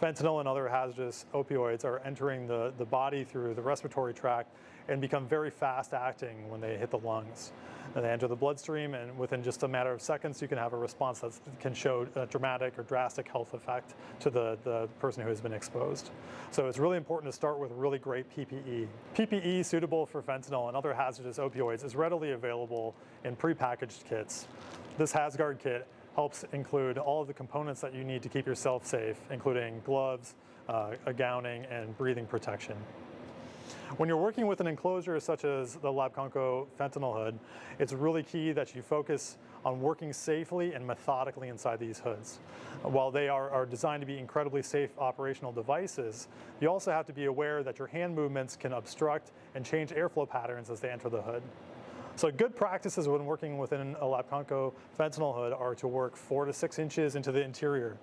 Fentanyl and other hazardous opioids are entering the body through the respiratory tract and become very fast acting when they hit the lungs. And they enter the bloodstream, and within just a matter of seconds you can have a response that can show a dramatic or drastic health effect to the person who has been exposed. So it's really important to start with really great PPE. PPE suitable for fentanyl and other hazardous opioids is readily available in prepackaged kits. This HazGuard kit helps include all of the components that you need to keep yourself safe, including gloves, a gowning, and breathing protection. When you're working with an enclosure such as the LabConco fentanyl hood, it's really key that you focus on working safely and methodically inside these hoods. While they are designed to be incredibly safe operational devices, you also have to be aware that your hand movements can obstruct and change airflow patterns as they enter the hood. So good practices when working within a LabConco fentanyl hood are to work 4 to 6 inches into the interior.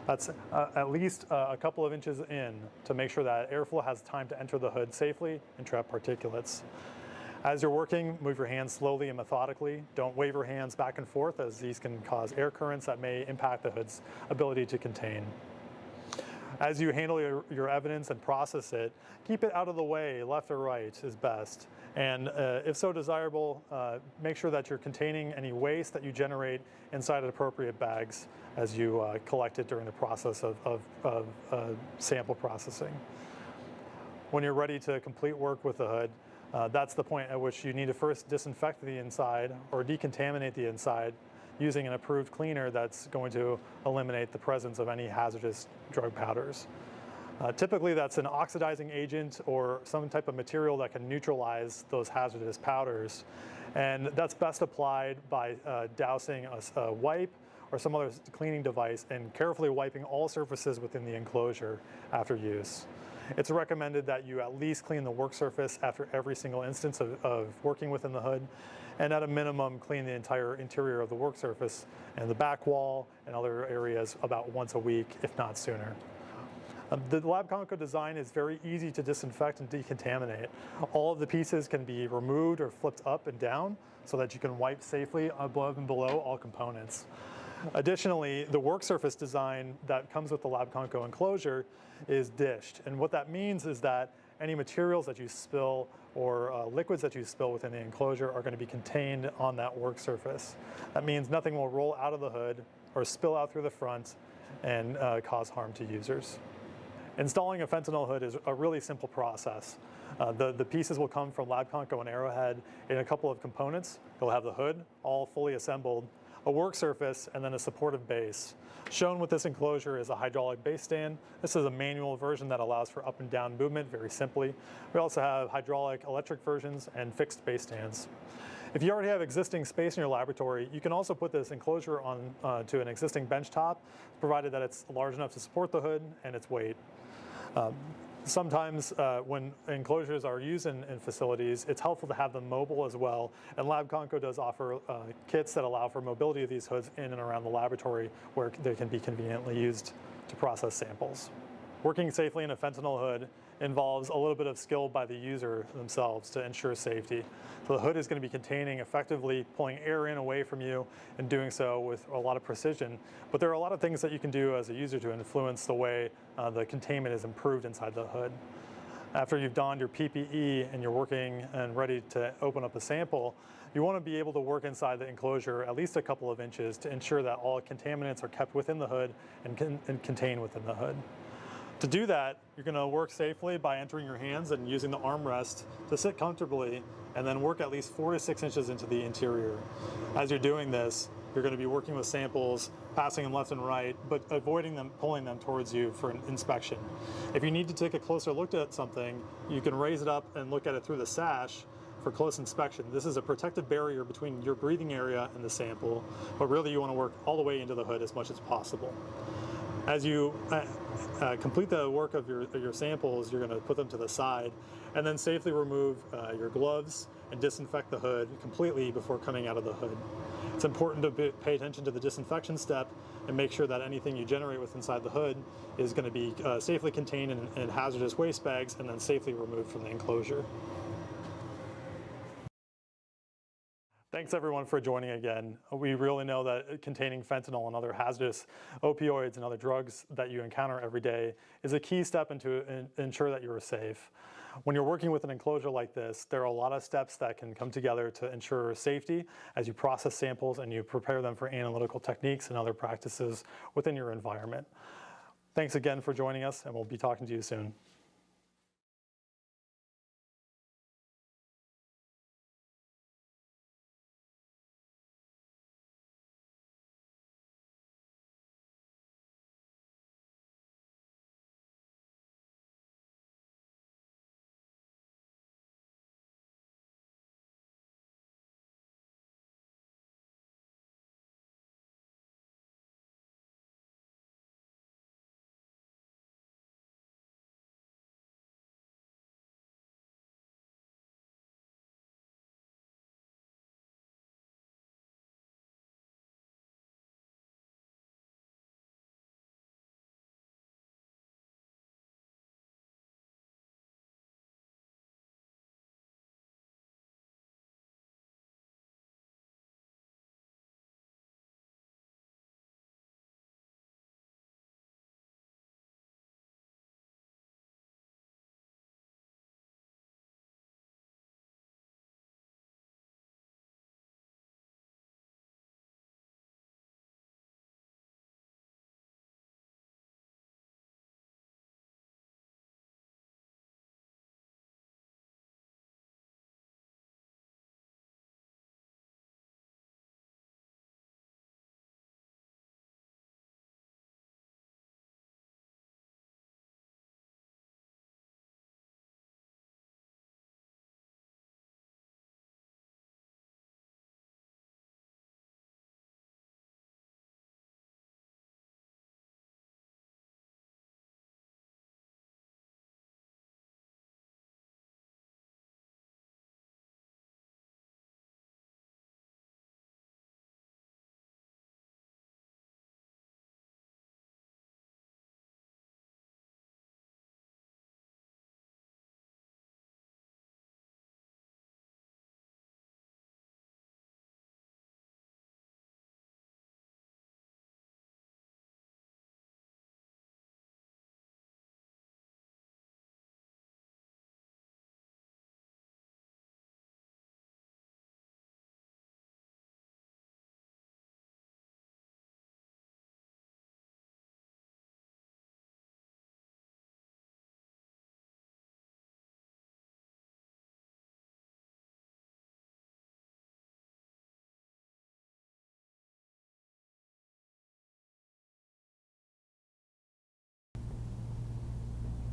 That's at least a couple of inches in to make sure that airflow has time to enter the hood safely and trap particulates. As you're working, move your hands slowly and methodically. Don't wave your hands back and forth, as these can cause air currents that may impact the hood's ability to contain. As you handle your evidence and process it, keep it out of the way, left or right is best. And if so desirable, make sure that you're containing any waste that you generate inside of appropriate bags as you collect it during the process of sample processing. When you're ready to complete work with the hood, that's the point at which you need to first disinfect the inside or decontaminate the inside using an approved cleaner that's going to eliminate the presence of any hazardous drug powders. Typically that's an oxidizing agent or some type of material that can neutralize those hazardous powders. And that's best applied by dousing a wipe or some other cleaning device and carefully wiping all surfaces within the enclosure after use. It's recommended that you at least clean the work surface after every single instance of working within the hood, and at a minimum clean the entire interior of the work surface and the back wall and other areas about once a week, if not sooner. The LabConco design is very easy to disinfect and decontaminate. All of the pieces can be removed or flipped up and down so that you can wipe safely above and below all components. Additionally, the work surface design that comes with the LabConco enclosure is dished. And what that means is that any materials that you spill or liquids that you spill within the enclosure are going to be contained on that work surface. That means nothing will roll out of the hood or spill out through the front and cause harm to users. Installing a fentanyl hood is a really simple process. The pieces will come from LabConco and Arrowhead in a couple of components. You'll have the hood all fully assembled, a work surface, and then a supportive base. Shown with this enclosure is a hydraulic base stand. This is a manual version that allows for up and down movement very simply. We also have hydraulic electric versions and fixed base stands. If you already have existing space in your laboratory, you can also put this enclosure on to an existing bench top, provided that it's large enough to support the hood and its weight. Sometimes when enclosures are used in facilities, it's helpful to have them mobile as well, and LabConco does offer kits that allow for mobility of these hoods in and around the laboratory where they can be conveniently used to process samples. Working safely in a fentanyl hood involves a little bit of skill by the user themselves to ensure safety. So the hood is going to be containing, effectively pulling air in away from you and doing so with a lot of precision. But there are a lot of things that you can do as a user to influence the way the containment is improved inside the hood. After you've donned your PPE and you're working and ready to open up a sample, you want to be able to work inside the enclosure at least a couple of inches to ensure that all contaminants are kept within the hood and contained within the hood. To do that, you're going to work safely by entering your hands and using the armrest to sit comfortably and then work at least 4 to 6 inches into the interior. As you're doing this, you're going to be working with samples, passing them left and right, but avoiding them, pulling them towards you for an inspection. If you need to take a closer look at something, you can raise it up and look at it through the sash for close inspection. This is a protective barrier between your breathing area and the sample, but really you want to work all the way into the hood as much as possible. As you complete the work of your samples, you're going to put them to the side and then safely remove your gloves and disinfect the hood completely before coming out of the hood. It's important to pay attention to the disinfection step and make sure that anything you generate with inside the hood is going to be safely contained in hazardous waste bags and then safely removed from the enclosure. Thanks everyone for joining again. We really know that containing fentanyl and other hazardous opioids and other drugs that you encounter every day is a key step into ensure that you're safe. When you're working with an enclosure like this, there are a lot of steps that can come together to ensure safety as you process samples and you prepare them for analytical techniques and other practices within your environment. Thanks again for joining us, and we'll be talking to you soon.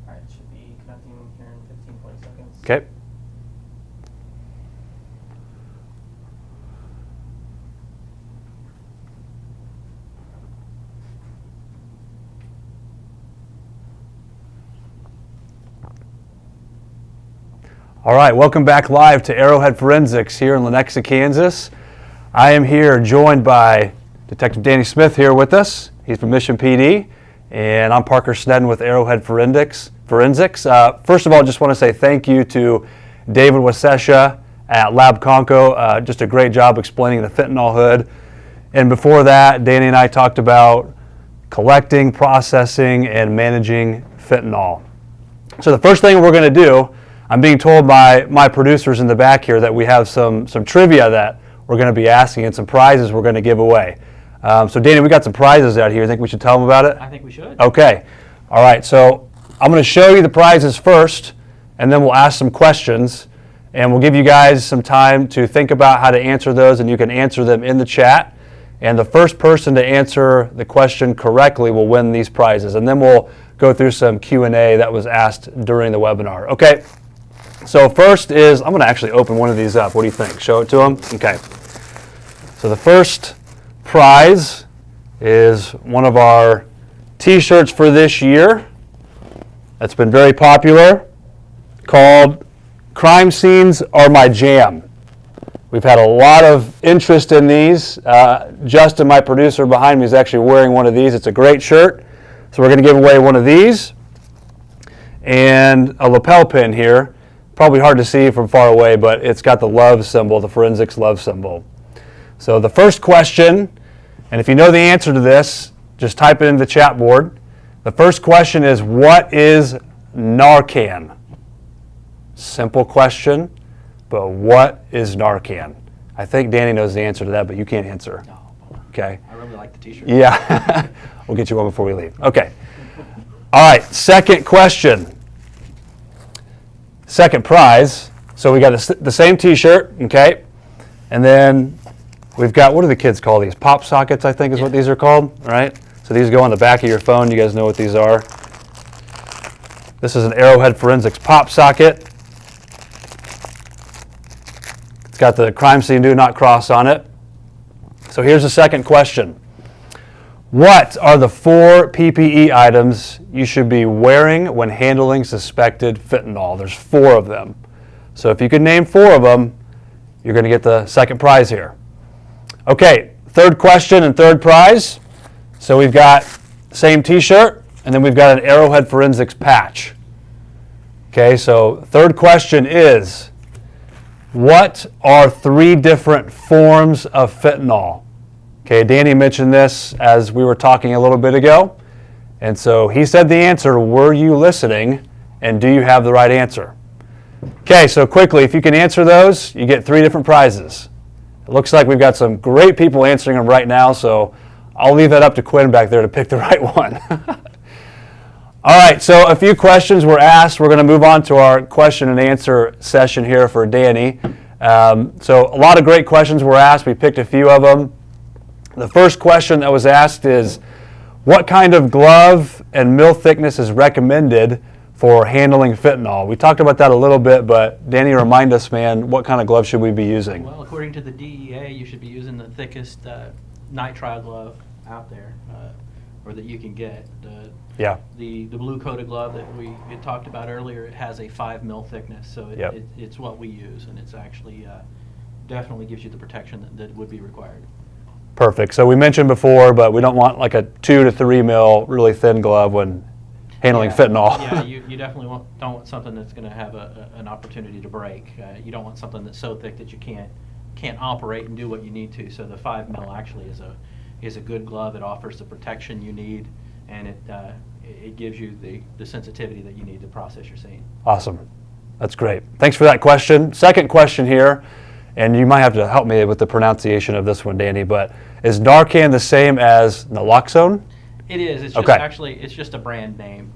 All right, it should be connecting here in 15, 20 seconds. Okay. All right, welcome back live to Arrowhead Forensics here in Lenexa, Kansas. I am here joined by Detective Danny Smith here with us. He's from Mission PD. and I'm Parker Snedden with Arrowhead Forensics. First of all, just want to say thank you to David Wasesha at Lab Conco. Just a great job explaining the fentanyl hood. And before that, Danny and I talked about collecting, processing, and managing fentanyl. So the first thing we're going to do, I'm being told by my producers in the back here that we have some trivia that we're going to be asking and some prizes we're going to give away. So Danny, we got some prizes out here. You think we should tell them about it? I think we should. Okay. All right. So I'm going to show you the prizes first, and then we'll ask some questions, and we'll give you guys some time to think about how to answer those, and you can answer them in the chat. And the first person to answer the question correctly will win these prizes. And then we'll go through some Q&A that was asked during the webinar. Okay. So first is, I'm going to actually open one of these up. What do you think? Show it to them? Okay. So the first prize is one of our t-shirts for this year that's been very popular, called Crime Scenes Are My Jam. We've had a lot of interest in these. Justin, my producer behind me, is actually wearing one of these. It's a great shirt. So we're going to give away one of these and a lapel pin here. Probably hard to see from far away, but it's got the love symbol, the forensics love symbol. So the first question, and if you know the answer to this, just type it into the chat board. The first question is, what is Narcan? Simple question, but what is Narcan? I think Danny knows the answer to that, but you can't answer. No. Okay. I really like the t-shirt. Yeah. We'll get you one before we leave. Okay. All right, second question. Second prize. So we got the same t-shirt, okay? And then we've got, what do the kids call these? Pop sockets, I think is what these are called, right? So these go on the back of your phone. You guys know what these are. This is an Arrowhead Forensics pop socket. It's got the crime scene do not cross on it. So here's the second question. What are the 4 PPE items you should be wearing when handling suspected fentanyl? There's 4 of them. So if you can name 4 of them, you're going to get the second prize here. Okay, third question and third prize. So we've got same t-shirt, and then we've got an Arrowhead Forensics patch. Okay, so third question is, what are 3 different forms of fentanyl? Okay, Danny mentioned this as we were talking a little bit ago. And so he said the answer. Were you listening? And do you have the right answer? Okay, so quickly, if you can answer those, you get 3 different prizes. It looks like we've got some great people answering them right now, so I'll leave that up to Quinn back there to pick the right one. All right, so a few questions were asked. We're going to move on to our question and answer session here for Danny. So a lot of great questions were asked. We picked a few of them. The first question that was asked is, what kind of glove and mil thickness is recommended for handling fentanyl? We talked about that a little bit, but Danny, remind us, man, what kind of glove should we be using? Well, according to the DEA, you should be using the thickest nitrile glove out there, or that you can get. The blue coated glove that we had talked about earlier, it has a 5 mil thickness, so it's what we use, and it's actually definitely gives you the protection that would be required. Perfect. So we mentioned before, but we don't want like a 2 to 3 mil really thin glove when handling fentanyl. Yeah, you definitely don't want something that's going to have an opportunity to break. You don't want something that's so thick that you can't operate and do what you need to. So the 5 mil actually is a good glove. It offers the protection you need, and it gives you the sensitivity that you need to process your scene. Awesome. That's great. Thanks for that question. Second question here, and you might have to help me with the pronunciation of this one, Danny, but is Narcan the same as naloxone? It is. It's just actually, it's just a brand name.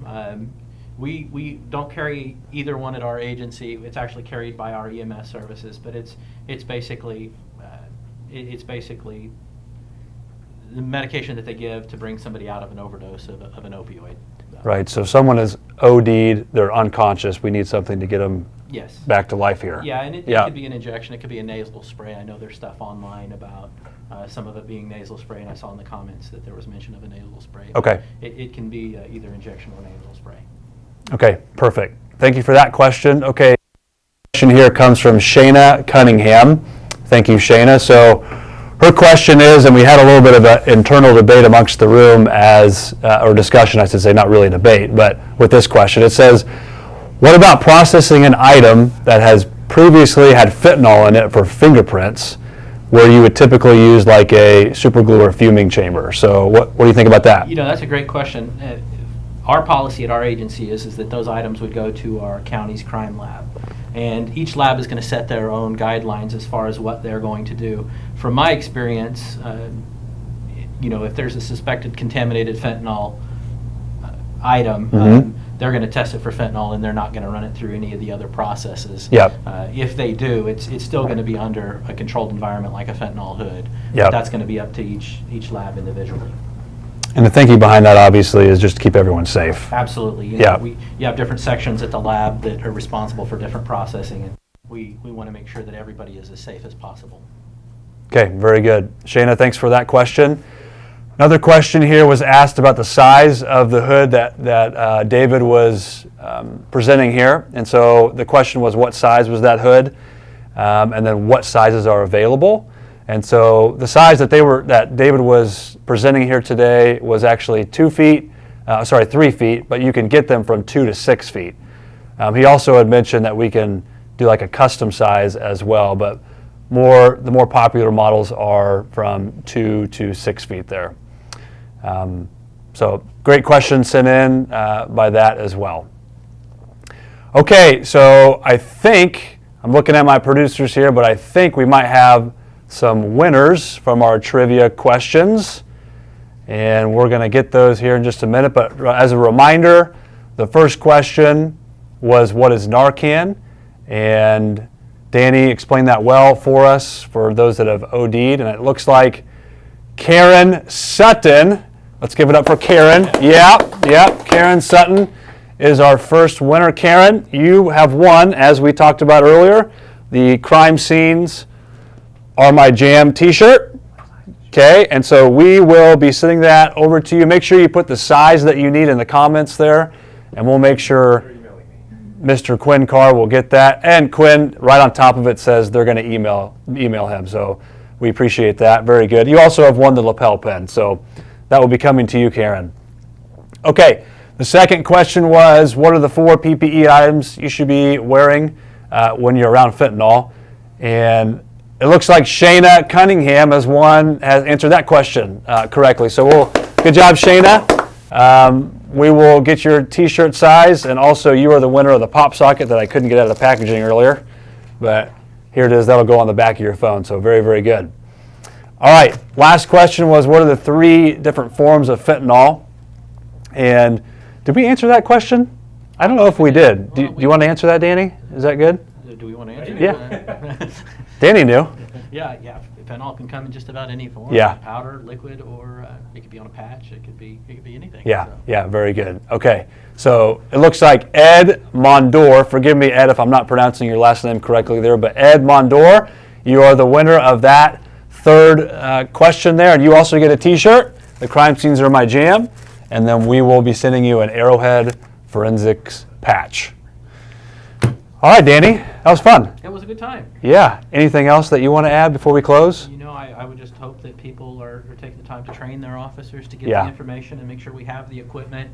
We don't carry either one at our agency. It's actually carried by our EMS services, but it's basically the medication that they give to bring somebody out of an overdose of an opioid. Right. So if someone is OD'd, they're unconscious. We need something to get them back to life here. Yeah, and it could be an injection. It could be a nasal spray. I know there's stuff online about some of it being nasal spray, and I saw in the comments that there was mention of a nasal spray. Okay. It can be either injection or nasal spray. Okay, perfect. Thank you for that question. Okay, question here comes from Shayna Cunningham. Thank you, Shayna. So her question is, and we had a little bit of an internal debate amongst the room or discussion, I should say, not really debate, but with this question. It says, what about processing an item that has previously had fentanyl in it for fingerprints, where you would typically use like a super glue or fuming chamber? So what do you think about that? That's a great question. Our policy at our agency is that those items would go to our county's crime lab. And each lab is going to set their own guidelines as far as what they're going to do. From my experience, if there's a suspected contaminated fentanyl item, they're going to test it for fentanyl, and they're not going to run it through any of the other processes. Yep. If they do, it's still going to be under a controlled environment like a fentanyl hood. Yep. But that's going to be up to each lab individually. And the thinking behind that, obviously, is just to keep everyone safe. Absolutely. You have different sections at the lab that are responsible for different processing, and we want to make sure that everybody is as safe as possible. Okay, very good. Shayna, thanks for that question. Another question here was asked about the size of the hood that David was presenting here. And so the question was, what size was that hood? And then what sizes are available? And so the size that David was presenting here today was actually 3 feet, but you can get them from 2 to 6 feet. He also had mentioned that we can do like a custom size as well, but the more popular models are from 2 to 6 feet there. So great question sent in by that as well. Okay, so I think, I'm looking at my producers here, but I think we might have some winners from our trivia questions, and we're going to get those here in just a minute. But as a reminder, the first question was, what is Narcan? And Danny explained that well for us, for those that have OD'd, and it looks like Karen Sutton, let's give it up for Karen. Yeah, Karen Sutton is our first winner. Karen, you have won, as we talked about earlier, the Crime Scenes Are My Jam t-shirt. Okay, and so we will be sending that over to you. Make sure you put the size that you need in the comments there, and we'll make sure Mr. Quinn Carr will get that. And Quinn, right on top of it, says they're going to email him. So we appreciate that. Very good. You also have won the lapel pin, so that will be coming to you, Karen. Okay, the second question was, what are the 4 PPE items you should be wearing when you're around fentanyl? And it looks like Shayna Cunningham has answered that question correctly. So good job, Shayna. We will get your t-shirt size, and also you are the winner of the pop socket that I couldn't get out of the packaging earlier. But here it is. That'll go on the back of your phone. So very, very good. All right, last question was, what are the 3 different forms of fentanyl? And did we answer that question? I don't know if we did. Do you want to answer that, Danny? Is that good? Do we want to answer? Yeah. Danny knew. Yeah. Fentanyl can come in just about any form. Yeah. Powder, liquid, or it could be on a patch. It could be anything. Yeah. Yeah. Very good. Okay. So it looks like Ed Mondor. Forgive me, Ed, if I'm not pronouncing your last name correctly there, but Ed Mondor, you are the winner of that third question there, and you also get a t-shirt. The Crime Scenes Are My Jam, and then we will be sending you an Arrowhead Forensics patch. All right, Danny, that was fun. It was a good time. Yeah. Anything else that you want to add before we close? I would just hope that people are taking the time to train their officers to get the information and make sure we have the equipment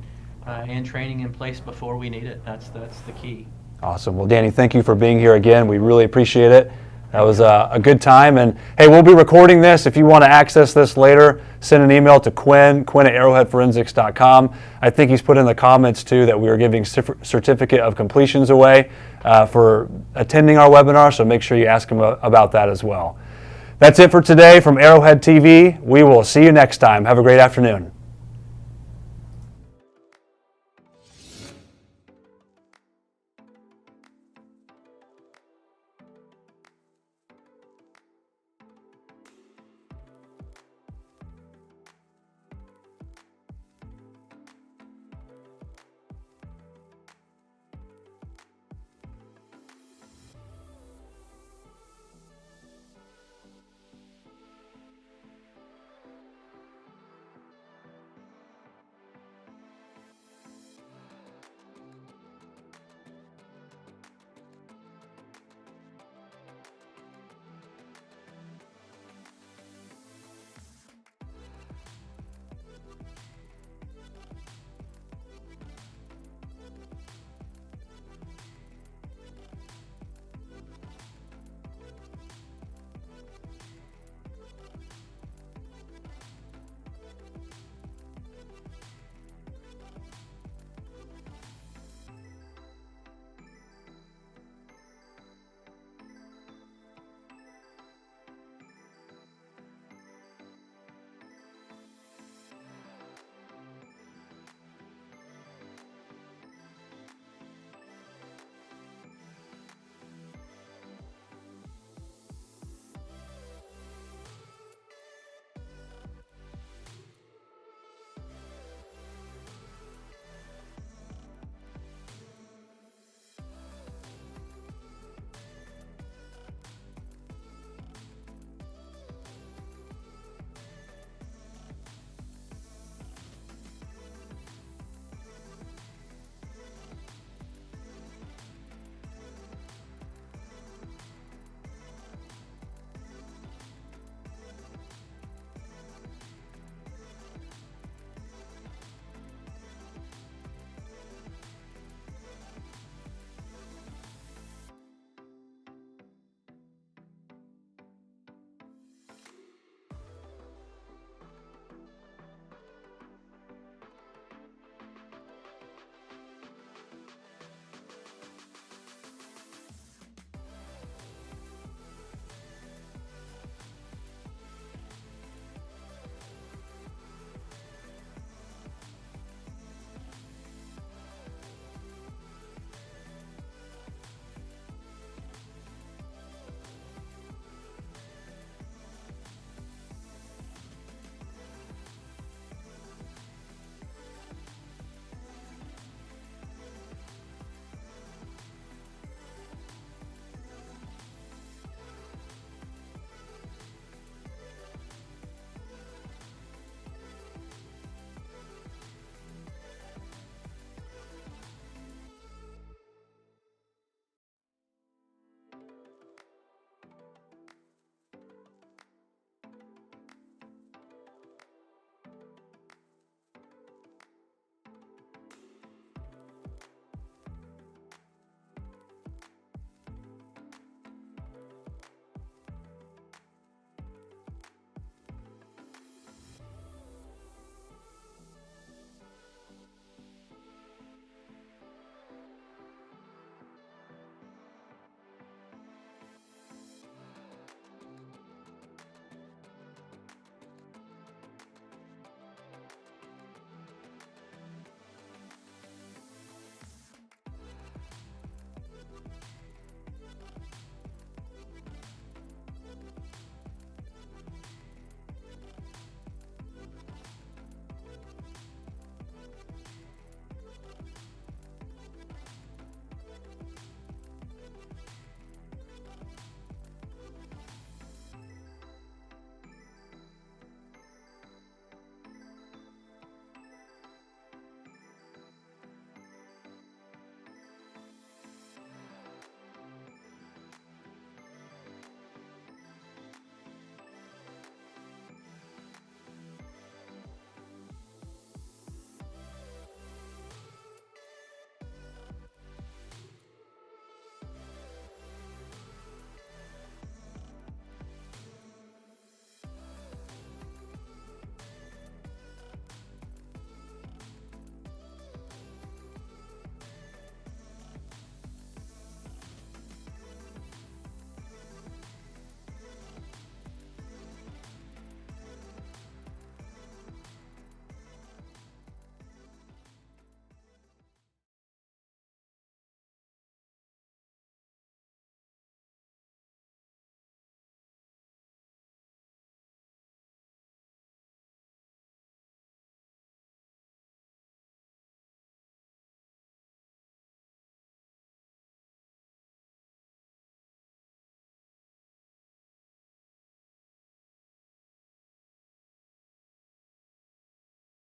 and training in place before we need it. That's the key. Awesome. Well, Danny, thank you for being here again. We really appreciate it. That was a good time. And hey, we'll be recording this. If you want to access this later, send an email to Quinn at arrowheadforensics.com. I think he's put in the comments too that we are giving certificate of completions away for attending our webinar, so make sure you ask him about that as well. That's it for today from Arrowhead TV. We will see you next time. Have a great afternoon.